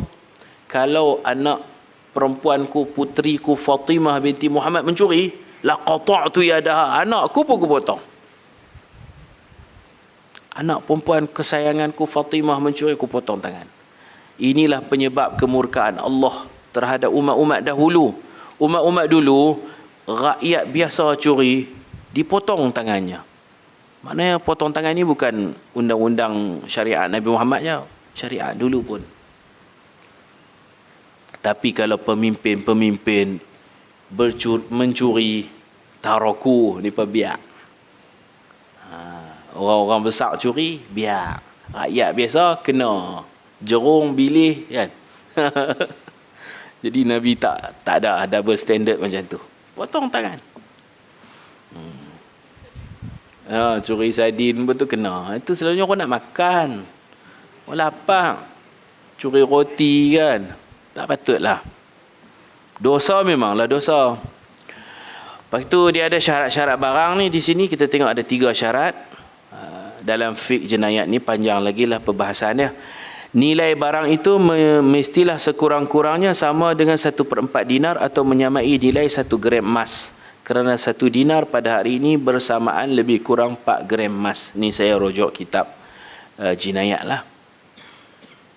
[SPEAKER 1] kalau anak perempuanku, putriku Fatimah binti Muhammad mencuri, la qata'tu yadaha, anakku pun aku potong. Anak perempuan kesayanganku Fatimah mencuri, aku potong tangan. Inilah penyebab kemurkaan Allah terhadap umat-umat dahulu. Umat-umat dulu, rakyat biasa curi, dipotong tangannya. Maknanya potong tangan ni bukan undang-undang syariat Nabi Muhammad je, syariat dulu pun. Tapi kalau pemimpin-pemimpin mencuri, taraku ni biar. Orang-orang besar curi, biar. Rakyat biasa kena jerung bilih kan. Jadi Nabi tak ada double standard macam tu. Potong tangan. Curi sardin pun tu kena. Itu selalunya orang nak makan. Orang lapar. Curi roti kan. Tak patutlah. Dosa memanglah dosa. Lepas tu dia ada syarat-syarat barang ni. Di sini kita tengok ada 3 syarat. Dalam fiqh jenayat ni panjang lagi lah perbahasannya. Nilai barang itu mestilah sekurang-kurangnya sama dengan 1/4 dinar atau menyamai nilai 1 gram emas. kerana 1 dinar pada hari ini bersamaan lebih kurang 4 gram emas. Ni saya rujuk kitab jinayat lah.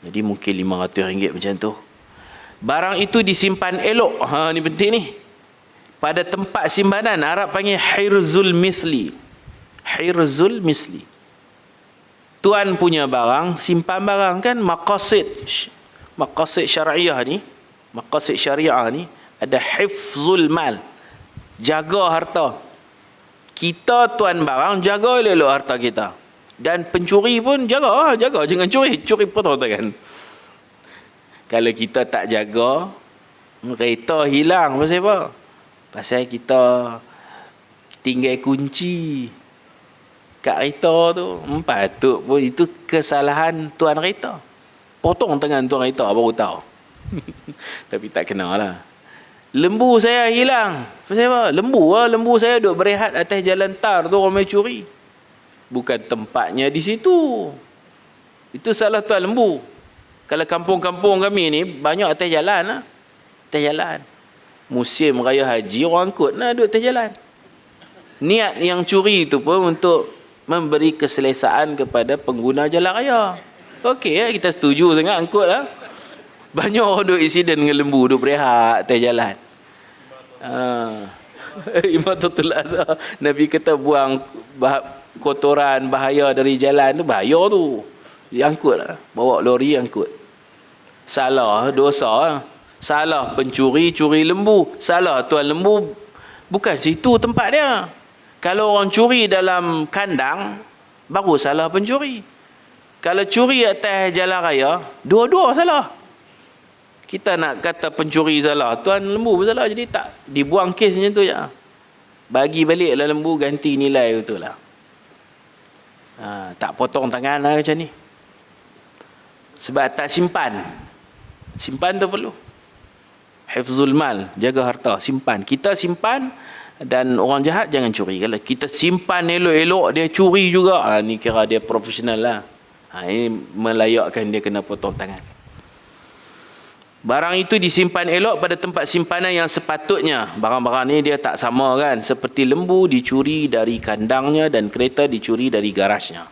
[SPEAKER 1] Jadi mungkin RM500 macam tu. Barang itu disimpan elok. Ni penting ni. Pada tempat simpanan, Arab panggil hirzul mithli. Hirzul misli. Tuan punya barang, simpan barang kan, maqasid syariah ni, maqasid syariah ni ada hifzul mal. Jaga harta. Kita tuan barang, jaga elok harta kita. Dan pencuri pun jaga, jangan curi potong tangan. Kalau kita tak jaga, kereta hilang. Pasal apa? Pasal kita tinggal kunci kat kereta tu. Patut pun itu kesalahan tuan kereta. Potong tangan tuan kereta baru tahu. Tapi tak kenal lah. Lembu saya hilang. Pasal apa? Lembu saya duduk berehat atas jalan tar tu, orang main curi. Bukan tempatnya di situ. Itu salah tuan lembu. Kalau kampung-kampung kami ni banyak atas jalan lah. Atas jalan. Musim raya haji, orang angkut lah duduk atas jalan. Niat yang curi tu pun untuk memberi keselesaan kepada pengguna jalan raya. Okey lah, kita setuju sangat angkut lah. Banyak orang duduk insiden dengan lembu, duduk berehat atas jalan. Imatatul adha. Nabi kata buang kotoran bahaya dari jalan tu, bahaya tu. Diangkut lah. Bawa lori angkut. Salah, dosa. Salah pencuri, curi lembu. Salah tuan lembu. Bukan situ tempat dia. Kalau orang curi dalam kandang, baru salah pencuri. Kalau curi atas jalan raya, dua-dua salah. Kita nak kata pencuri salah, tuan lembu pun salah. Jadi tak dibuang kes macam tu je. Bagi baliklah lembu, ganti nilai betul lah. Tak potong tangan lah macam ni. Sebab tak simpan. Simpan tu perlu. Hifzul mal, jaga harta, simpan. Kita simpan, dan orang jahat jangan curi. Kalau kita simpan elok-elok, dia curi juga, ni kira dia profesional lah. Ini melayakkan dia kena potong tangan. Barang itu disimpan elok pada tempat simpanan yang sepatutnya. Barang-barang ni dia tak sama kan. Seperti lembu dicuri dari kandangnya dan kereta dicuri dari garasnya.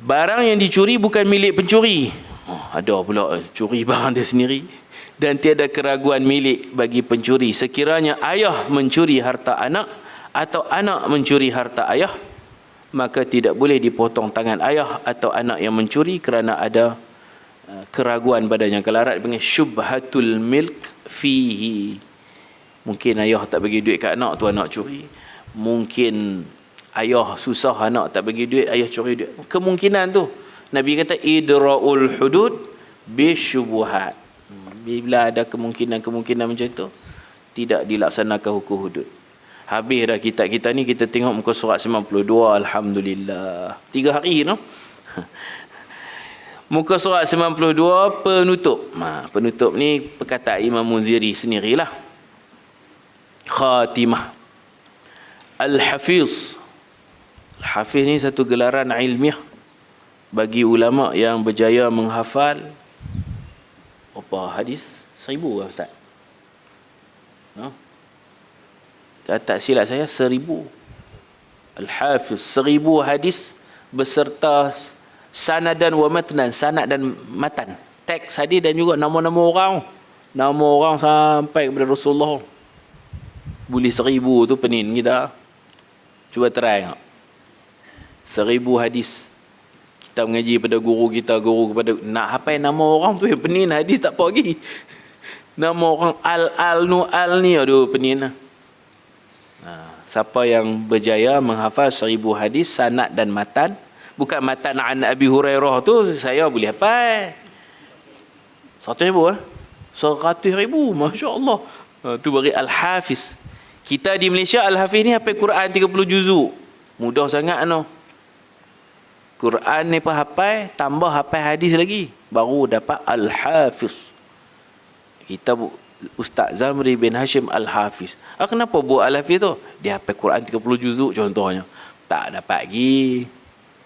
[SPEAKER 1] Barang yang dicuri bukan milik pencuri. Ada pula curi barang dia sendiri. Dan tiada keraguan milik bagi pencuri. Sekiranya ayah mencuri harta anak atau anak mencuri harta ayah, maka tidak boleh dipotong tangan ayah atau anak yang mencuri kerana ada keraguan padanya. Kalau Arab panggil syubhatul milk fihi. Mungkin ayah tak bagi duit kat anak tu, anak curi. Mungkin ayah susah, anak tak bagi duit, ayah curi duit. Kemungkinan tu Nabi kata idra'ul hudud bisyubuhat. Bila ada kemungkinan macam tu, tidak dilaksanakan hukum hudud. Habis dah kita ni, kita tengok muka surat 92. Alhamdulillah 3 hari no. Muka surat 92 penutup. Penutup ni perkataan Imam Munziri sendirilah. Khatimah. Al-Hafiz. Al-Hafiz ni satu gelaran ilmiah bagi ulama yang berjaya menghafal apa hadis 1000 lah Ustaz. No? Kalau tak silap saya 1000. Al-Hafiz 1000 hadis beserta sanadan wa matnan, sanad dan matan, teks hadis dan juga nama-nama orang. Nama orang sampai kepada Rasulullah. Boleh 1000 tu penin kita. Cuba try tengok. 1000 hadis. Kita mengaji pada guru kita, guru kepada nak hafal nama orang tu yang penin, hadis tak apa lagi. Nama orang al ni aduh penin lah. Siapa yang berjaya menghafal 1000 hadis sanad dan matan, bukan matan an Abi Hurairah tu saya boleh hafal. 100,000 100,000, masya-Allah. Tu bagi Al-Hafiz. Kita di Malaysia Al-Hafiz ni hafal Quran 30 juzuk. Mudah sangat no. Quran ni pun hafal, tambah hafal hadis lagi, baru dapat Al-Hafiz. Kita Ustaz Zamri bin Hashim Al-Hafiz. Kenapa buat Al-Hafiz tu? Dia hafal Quran 30 juzuk contohnya. Tak dapat lagi.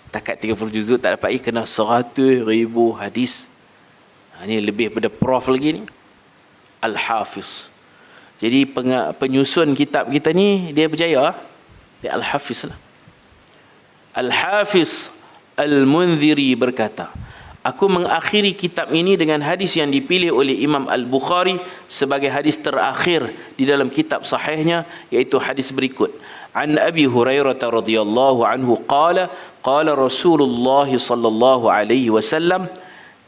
[SPEAKER 1] Takat 30 juzuk tak dapat lagi, kena 100,000 hadis. Ini lebih pada prof lagi ni. Al-Hafiz. Jadi penyusun kitab kita ni dia berjaya. Dia Al-Hafiz lah. Al-Hafiz Al-Munziri berkata, aku mengakhiri kitab ini dengan hadis yang dipilih oleh Imam Al-Bukhari sebagai hadis terakhir di dalam kitab sahihnya, iaitu hadis berikut. An Abi Hurairah radhiyallahu anhu qala qala Rasulullah sallallahu alaihi wasallam,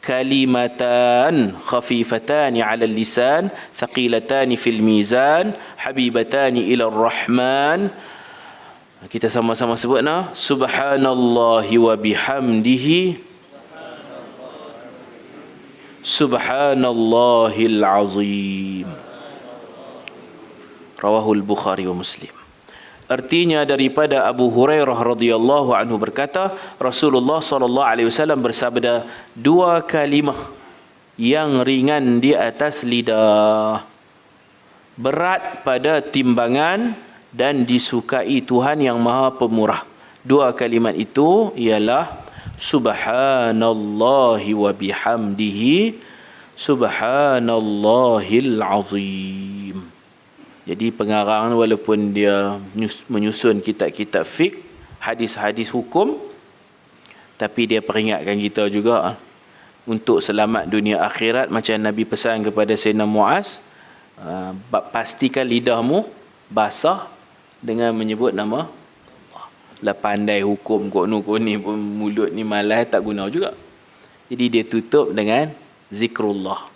[SPEAKER 1] kalimatan khafifatan 'ala al-lisan thaqilatan fil mizan habibatan ila ar-rahman. Kita sama-sama sebut subhanallahi wa bihamdihi subhanallahil azim. Rawahul Bukhari wa Muslim. Artinya daripada Abu Hurairah radhiyallahu anhu berkata, Rasulullah sallallahu alaihi wasallam bersabda, dua kalimah yang ringan di atas lidah, berat pada timbangan dan disukai Tuhan yang Maha Pemurah. Dua kalimat itu ialah subhanallahi wa bihamdihi subhanallahil azim. Jadi pengarang walaupun dia menyusun kitab-kitab fiqh, hadis-hadis hukum, tapi dia peringatkan kita juga untuk selamat dunia akhirat, macam Nabi pesan kepada Sayyidina Muaz, pastikan lidahmu basah dengan menyebut nama Allah. Lah pandai hukum kok ni pun mulut ni malas, tak guna juga. Jadi dia tutup dengan zikrullah.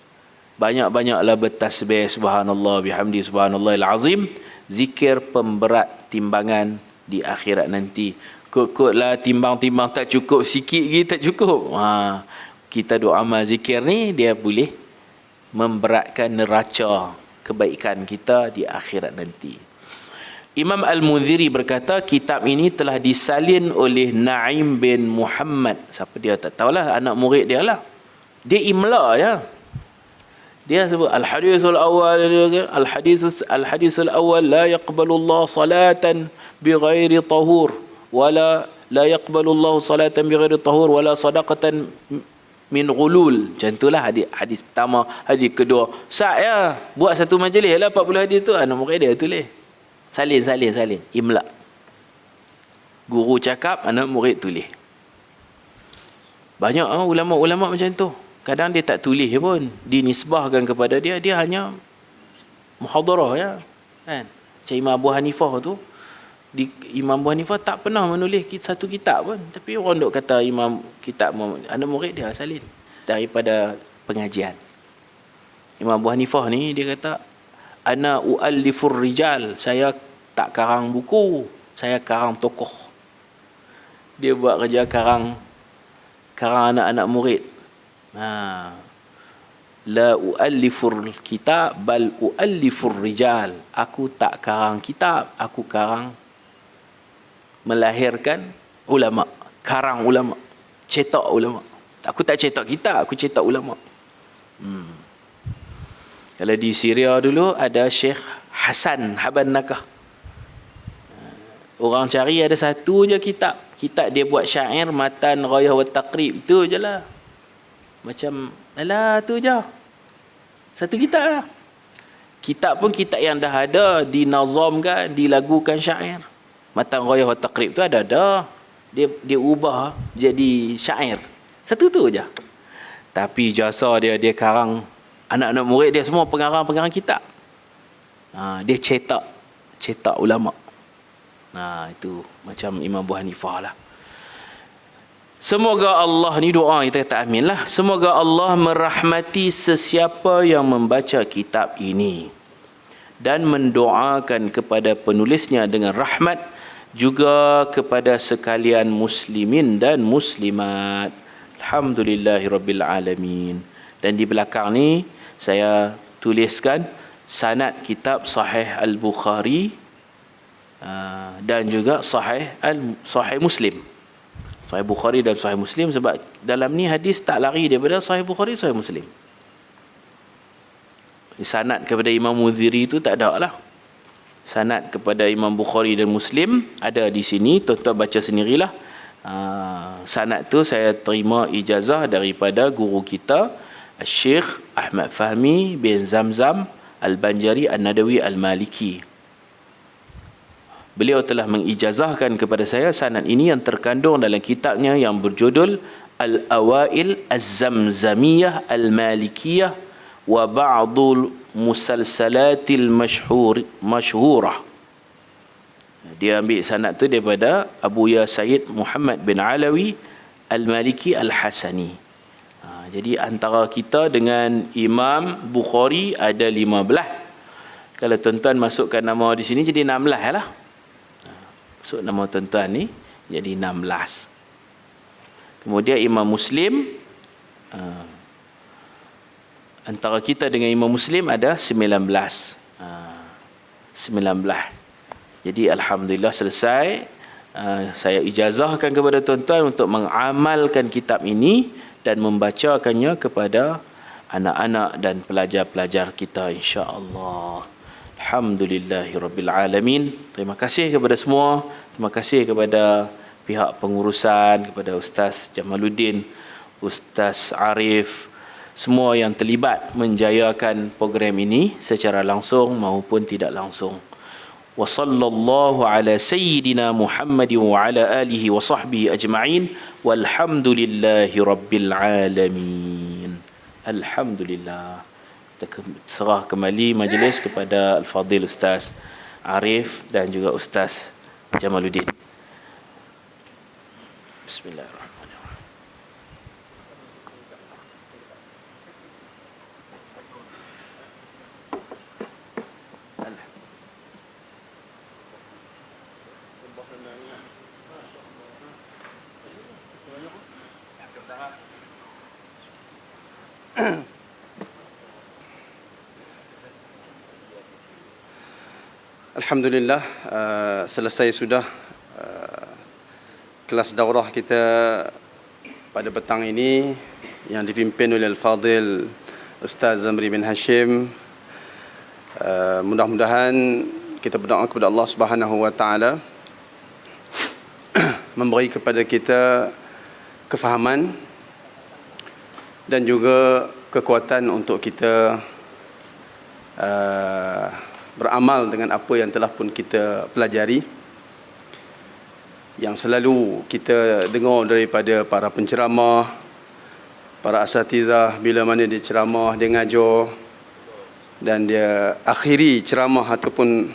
[SPEAKER 1] Banyak-banyaklah bertasbih subhanallah bihamdi subhanallahil azim, zikir pemberat timbangan di akhirat nanti. Kok-koklah timbang-timbang tak cukup, sikit lagi tak cukup. Kita doa amal zikir ni dia boleh memberatkan neraca kebaikan kita di akhirat nanti. Imam Al-Munziri berkata, kitab ini telah disalin oleh Naim bin Muhammad. Siapa dia tak tahulah, anak murid dia lah. Dia imla ya. Dia sebut al-hadithul awal, al-hadithul awal la yaqbalu Allah salatan bighairi tahur wala la yaqbalu Allah salatan bighairi tahur wala sadaqatan min ghulul. Macam itulah hadis pertama. Hadis kedua, ya, buat satu majlis lah 40 hadis tu, anak murid dia tulis. Salin imla. Guru cakap, anak murid tulis. Banyak ulama-ulama macam tu. Kadang dia tak tulis pun, dinisbahkan kepada dia, dia hanya muhadarah ya. Kan? Macam Imam Abu Hanifah tu, Imam Abu Hanifah tak pernah menulis satu kitab pun, tapi orang duk kata imam kitab anak murid dia salin daripada pengajian. Imam Abu Hanifah ni dia kata, ana uallifur rijal, saya tak karang buku, saya karang tokoh. Dia buat kerja karang anak-anak murid. La uallifur kitab bal uallifur rijal. Aku tak karang kitab, aku karang melahirkan ulama, karang ulama, cetak ulama. Aku tak cetak kitab, aku cetak ulama. Kalau di Syria dulu ada Syekh Hasan Haban Nakah. Orang cari ada satu je kitab dia buat syair matan ghayah wa taqrib, itu je lah. Macam alah tu je. Satu kitab lah. Kitab pun kitab yang dah ada, dinazamkan, dilagukan syair. Matan ghayah wa taqrib tu ada dah. Dia ubah jadi syair. Satu tu je. Tapi jasa dia karang, anak-anak murid dia semua pengarang kitab. Dia cetak ulama. Itu macam Imam Abu Hanifah lah. Semoga Allah, ni doa kita kata amin lah. Semoga Allah merahmati sesiapa yang membaca kitab ini dan mendoakan kepada penulisnya dengan rahmat, juga kepada sekalian muslimin dan muslimat. Alhamdulillahirabbil alamin. Dan di belakang ni saya tuliskan sanad kitab Sahih Al-Bukhari dan juga Sahih Muslim. Sahih Bukhari dan Sahih Muslim, sebab dalam ni hadis tak lari daripada Sahih Bukhari, Sahih Muslim. Sanad kepada Imam Munziri itu tak ada lah. Sanad kepada Imam Bukhari dan Muslim ada di sini, tuan-tuan baca sendirilah. Sanad tu saya terima ijazah daripada guru kita, Syekh Ahmad Fahmi bin Zamzam Al-Banjari An-Nadawi Al-Maliki. Beliau telah mengijazahkan kepada saya sanad ini yang terkandung dalam kitabnya yang berjudul Al-Awail Az-Zamzamiyah Al-Malikiyah wa Ba'dul Musalsalatil Masyhurah. Dia ambil sanad tu daripada Abu Ya Sayyid Muhammad bin Alawi Al-Maliki Al-Hasani. Jadi antara kita dengan Imam Bukhari ada 15. Kalau tuan-tuan masukkan nama di sini jadi 16 lah. Masuk nama tuan-tuan ni jadi 16. Kemudian Imam Muslim, antara kita dengan Imam Muslim ada 19. 19. Jadi alhamdulillah selesai. Saya ijazahkan kepada tuan-tuan untuk mengamalkan kitab ini dan membacakannya kepada anak-anak dan pelajar-pelajar kita insya-Allah. Alhamdulillahirabbil alamin. Terima kasih kepada semua. Terima kasih kepada pihak pengurusan, kepada Ustaz Jamaluddin, Ustaz Arif, semua yang terlibat menjayakan program ini secara langsung maupun tidak langsung. Wa sallallahu ala sayyidina Muhammadin wa ala alihi wa sahbihi ajma'in walhamdulillahi rabbil alamin. Alhamdulillah. Kita serah kembali majlis kepada Al-Fadhil Ustaz Arif dan juga Ustaz Jamaluddin. Bismillahirrahmanirrahim.
[SPEAKER 3] Alhamdulillah, selesai sudah kelas daurah kita pada petang ini yang dipimpin oleh Al-Fadhil Ustaz Zamri bin Hashim. Mudah-mudahan kita berdoa kepada Allah Subhanahu wa taala memberi kepada kita kefahaman dan juga kekuatan untuk kita beramal dengan apa yang telah pun kita pelajari, yang selalu kita dengar daripada para penceramah, para asatizah bila mana dia ceramah, dia ngajar dan dia akhiri ceramah ataupun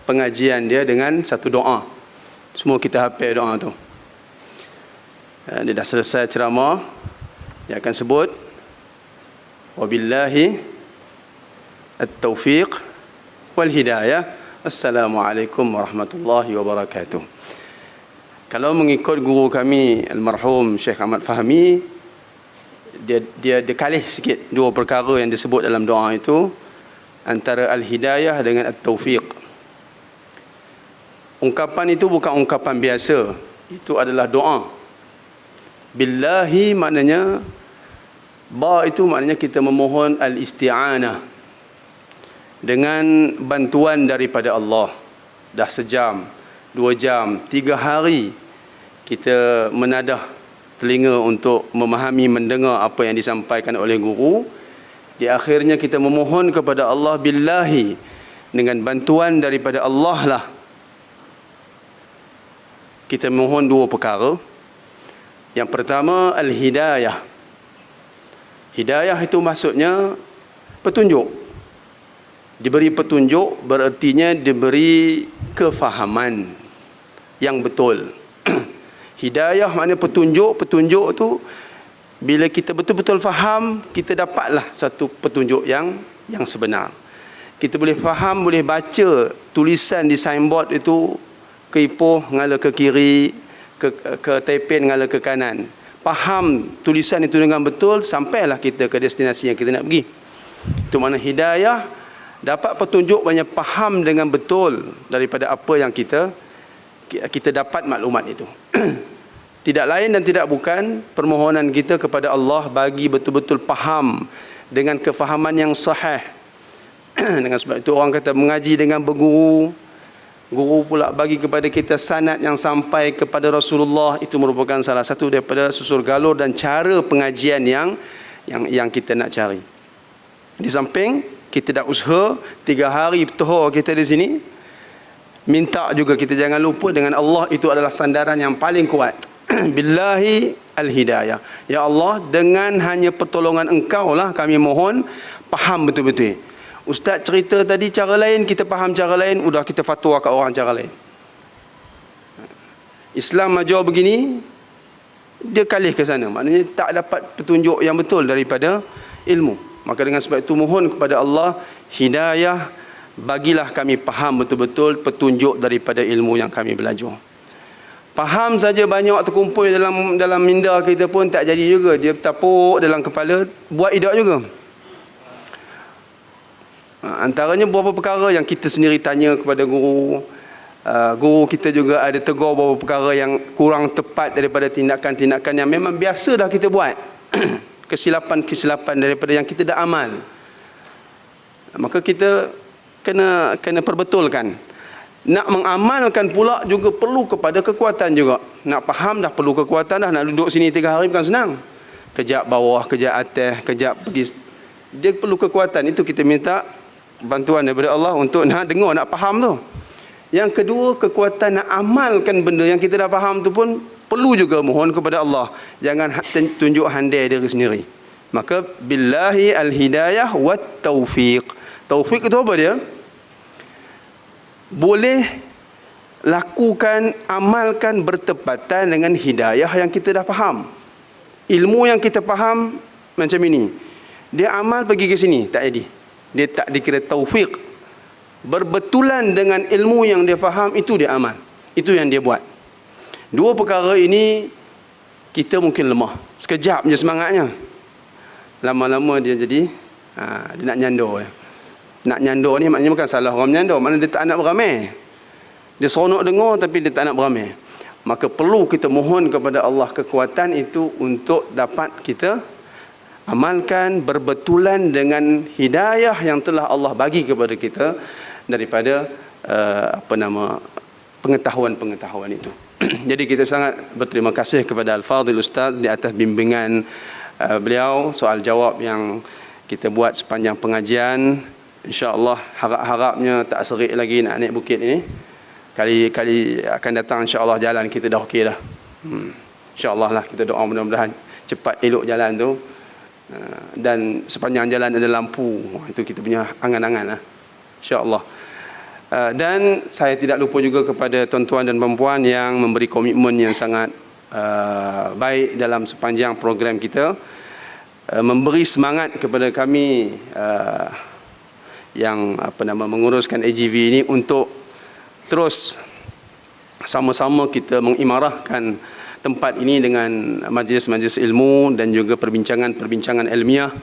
[SPEAKER 3] pengajian dia dengan satu doa. Semua kita hafal doa tu. Dia dah selesai ceramah, dia akan sebut wabillahi at-taufiq wal hidayah. Assalamualaikum warahmatullahi wabarakatuh. Kalau mengikut guru kami almarhum Syekh Ahmad Fahmi, dia kalih sikit dua perkara yang disebut dalam doa itu, antara al-hidayah dengan at-taufiq. Ungkapan itu bukan ungkapan biasa, itu adalah doa. Billahi maknanya, ba itu maknanya kita memohon al-isti'anah dengan bantuan daripada Allah. Dah sejam, 2 jam, 3 hari kita menadah telinga untuk memahami, mendengar apa yang disampaikan oleh guru. Di akhirnya kita memohon kepada Allah billahi, dengan bantuan daripada Allah lah kita mohon 2 perkara. Yang pertama al-hidayah. Hidayah itu maksudnya petunjuk. Diberi petunjuk berartinya diberi kefahaman yang betul. Hidayah maknanya petunjuk. Petunjuk tu bila kita betul-betul faham, kita dapatlah satu petunjuk yang sebenar. Kita boleh faham, boleh baca tulisan di signboard itu, ke Ipoh ngala ke kiri, ke Taipei ngala ke kanan. Faham tulisan itu dengan betul, sampailah kita ke destinasi yang kita nak pergi. Itu makna hidayah. Dapat petunjuk, banyak faham dengan betul daripada apa yang kita dapat maklumat itu. Tidak lain dan tidak bukan permohonan kita kepada Allah bagi betul-betul faham dengan kefahaman yang sahih. Dengan sebab itu orang kata mengaji dengan berguru, guru pula bagi kepada kita sanad yang sampai kepada Rasulullah. Itu merupakan salah satu daripada susur galur dan cara pengajian yang kita nak cari. Di samping kita dah usaha 3 hari Tuhur kita di sini. Minta juga kita jangan lupa dengan Allah itu adalah sandaran yang paling kuat. Billahi al-hidayah. Ya Allah, dengan hanya pertolongan Engkau lah kami mohon faham betul-betul. Ustaz cerita tadi cara lain, kita faham cara lain, udah kita fatwa kat orang cara lain. Islam ajar begini, dia kalih ke sana. Maknanya tak dapat petunjuk yang betul daripada ilmu. Maka dengan sebab itu mohon kepada Allah hidayah, bagilah kami faham betul-betul petunjuk daripada ilmu yang kami belajar. Faham saja banyak terkumpul dalam minda kita pun tak jadi juga. Dia tapuk dalam kepala, buat idak juga. Antaranya beberapa perkara yang kita sendiri tanya kepada guru. Guru kita juga ada tegur beberapa perkara yang kurang tepat daripada tindakan-tindakan yang memang biasa dah kita buat. Kesilapan-kesilapan daripada yang kita dah amal. Maka kita kena perbetulkan. Nak mengamalkan pula juga perlu kepada kekuatan juga. Nak faham dah perlu kekuatan dah. Nak duduk sini 3 hari bukan senang. Kejap bawah, kejap atas, kejap pergi. Dia perlu kekuatan. Itu kita minta bantuan daripada Allah untuk nak dengar, nak faham tu. Yang kedua, kekuatan nak amalkan benda yang kita dah faham tu pun perlu juga mohon kepada Allah. Jangan tunjuk handai diri sendiri. Maka billahi al-hidayah wat taufiq. Taufik itu apa dia? Boleh lakukan, amalkan bertepatan dengan hidayah yang kita dah faham. Ilmu yang kita faham macam ini. Dia amal pergi ke sini, tak jadi. Dia tak dikira taufik. Berbetulan dengan ilmu yang dia faham, itu dia amal. Itu yang dia buat. 2 perkara ini kita mungkin lemah. Sekejap je semangatnya. Lama-lama dia jadi dia nak nyandor. Nak nyandor ni maknanya bukan salah orang menyandor, maknanya dia tak nak beramai. Dia seronok dengar tapi dia tak nak beramai. Maka perlu kita mohon kepada Allah kekuatan itu untuk dapat kita amalkan berbetulan dengan hidayah yang telah Allah bagi kepada kita daripada pengetahuan-pengetahuan itu. Jadi kita sangat berterima kasih kepada Al-Fadhil Ustaz di atas bimbingan beliau, soal jawab yang kita buat sepanjang pengajian. InsyaAllah harap-harapnya tak serik lagi nak naik bukit ini. Kali akan datang insyaAllah jalan kita dah okey dah. InsyaAllah lah kita doa mudah-mudahan cepat elok jalan tu. Dan sepanjang jalan ada lampu. Itu kita punya angan-angan lah. InsyaAllah. Dan saya tidak lupa juga kepada tuan-tuan dan perempuan yang memberi komitmen yang sangat baik dalam sepanjang program kita. Memberi semangat kepada kami yang menguruskan AGV ini untuk terus sama-sama kita mengimarahkan tempat ini dengan majlis-majlis ilmu dan juga perbincangan-perbincangan ilmiah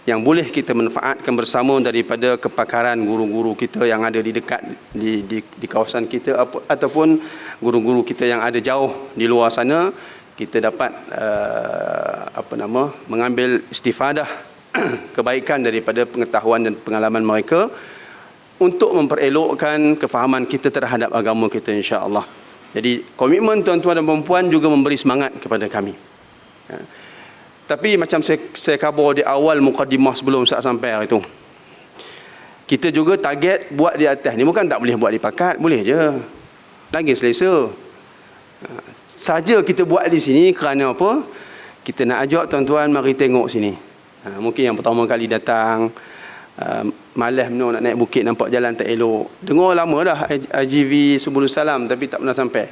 [SPEAKER 3] yang boleh kita manfaatkan bersama daripada kepakaran guru-guru kita yang ada di dekat di kawasan kita ataupun guru-guru kita yang ada jauh di luar sana. Kita dapat mengambil istifadah kebaikan daripada pengetahuan dan pengalaman mereka untuk memperelokkan kefahaman kita terhadap agama kita insya-Allah. Jadi komitmen tuan-tuan dan perempuan juga memberi semangat kepada kami. Tapi macam saya khabar di awal mukadimah sebelum Ustaz sampai itu, kita juga target buat di atas ni, bukan tak boleh buat di pakat, boleh je. Lagi selesa. Saja kita buat di sini kerana apa? Kita nak ajak tuan-tuan mari tengok sini. Mungkin yang pertama kali datang, malas nak naik bukit, nampak jalan tak elok. Dengar lama dah IGV Subulus Salam tapi tak pernah sampai.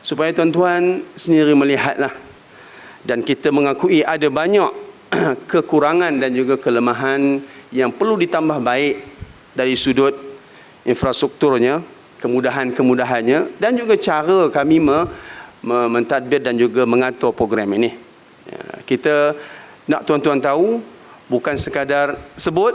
[SPEAKER 3] Supaya tuan-tuan sendiri melihatlah. Dan kita mengakui ada banyak kekurangan dan juga kelemahan yang perlu ditambah baik dari sudut infrastrukturnya, kemudahan-kemudahannya dan juga cara kami mentadbir dan juga mengatur program ini. Kita nak tuan-tuan tahu, bukan sekadar sebut,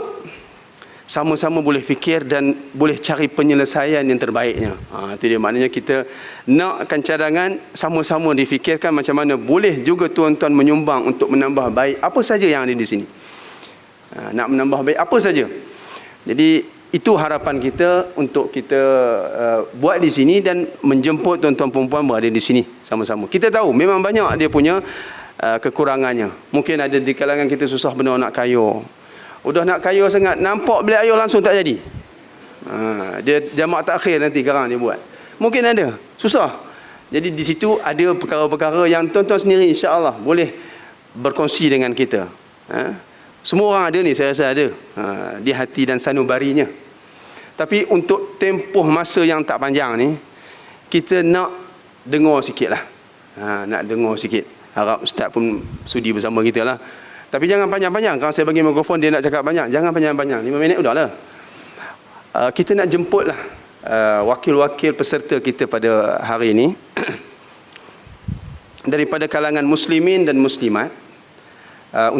[SPEAKER 3] sama-sama boleh fikir dan boleh cari penyelesaian yang terbaiknya. Itu dia maknanya kita nakkan cadangan, sama-sama difikirkan macam mana boleh juga tuan-tuan menyumbang untuk menambah baik apa saja yang ada di sini. Nak menambah baik apa saja. Jadi itu harapan kita untuk kita buat di sini dan menjemput tuan-tuan perempuan berada di sini sama-sama. Kita tahu memang banyak dia punya kekurangannya. Mungkin ada di kalangan kita susah benar nak kayuh. Udah nak kaya sangat, nampak bilik air langsung tak jadi. Dia jamak takhir nanti garang dia buat. Mungkin ada, susah. Jadi di situ ada perkara-perkara yang tuan-tuan sendiri insya-Allah boleh berkongsi dengan kita. Semua orang ada ni, saya rasa ada. Di hati dan sanubarinya. Tapi untuk tempoh masa yang tak panjang ni, kita nak dengar sikit lah. Nak dengar sikit. Harap Ustaz pun sudi bersama kita lah. Tapi jangan panjang-panjang. Kalau saya bagi mikrofon dia nak cakap banyak, jangan panjang-panjang. 5 minit udahlah. Kita nak jemputlah wakil-wakil peserta kita pada hari ini daripada kalangan muslimin dan muslimat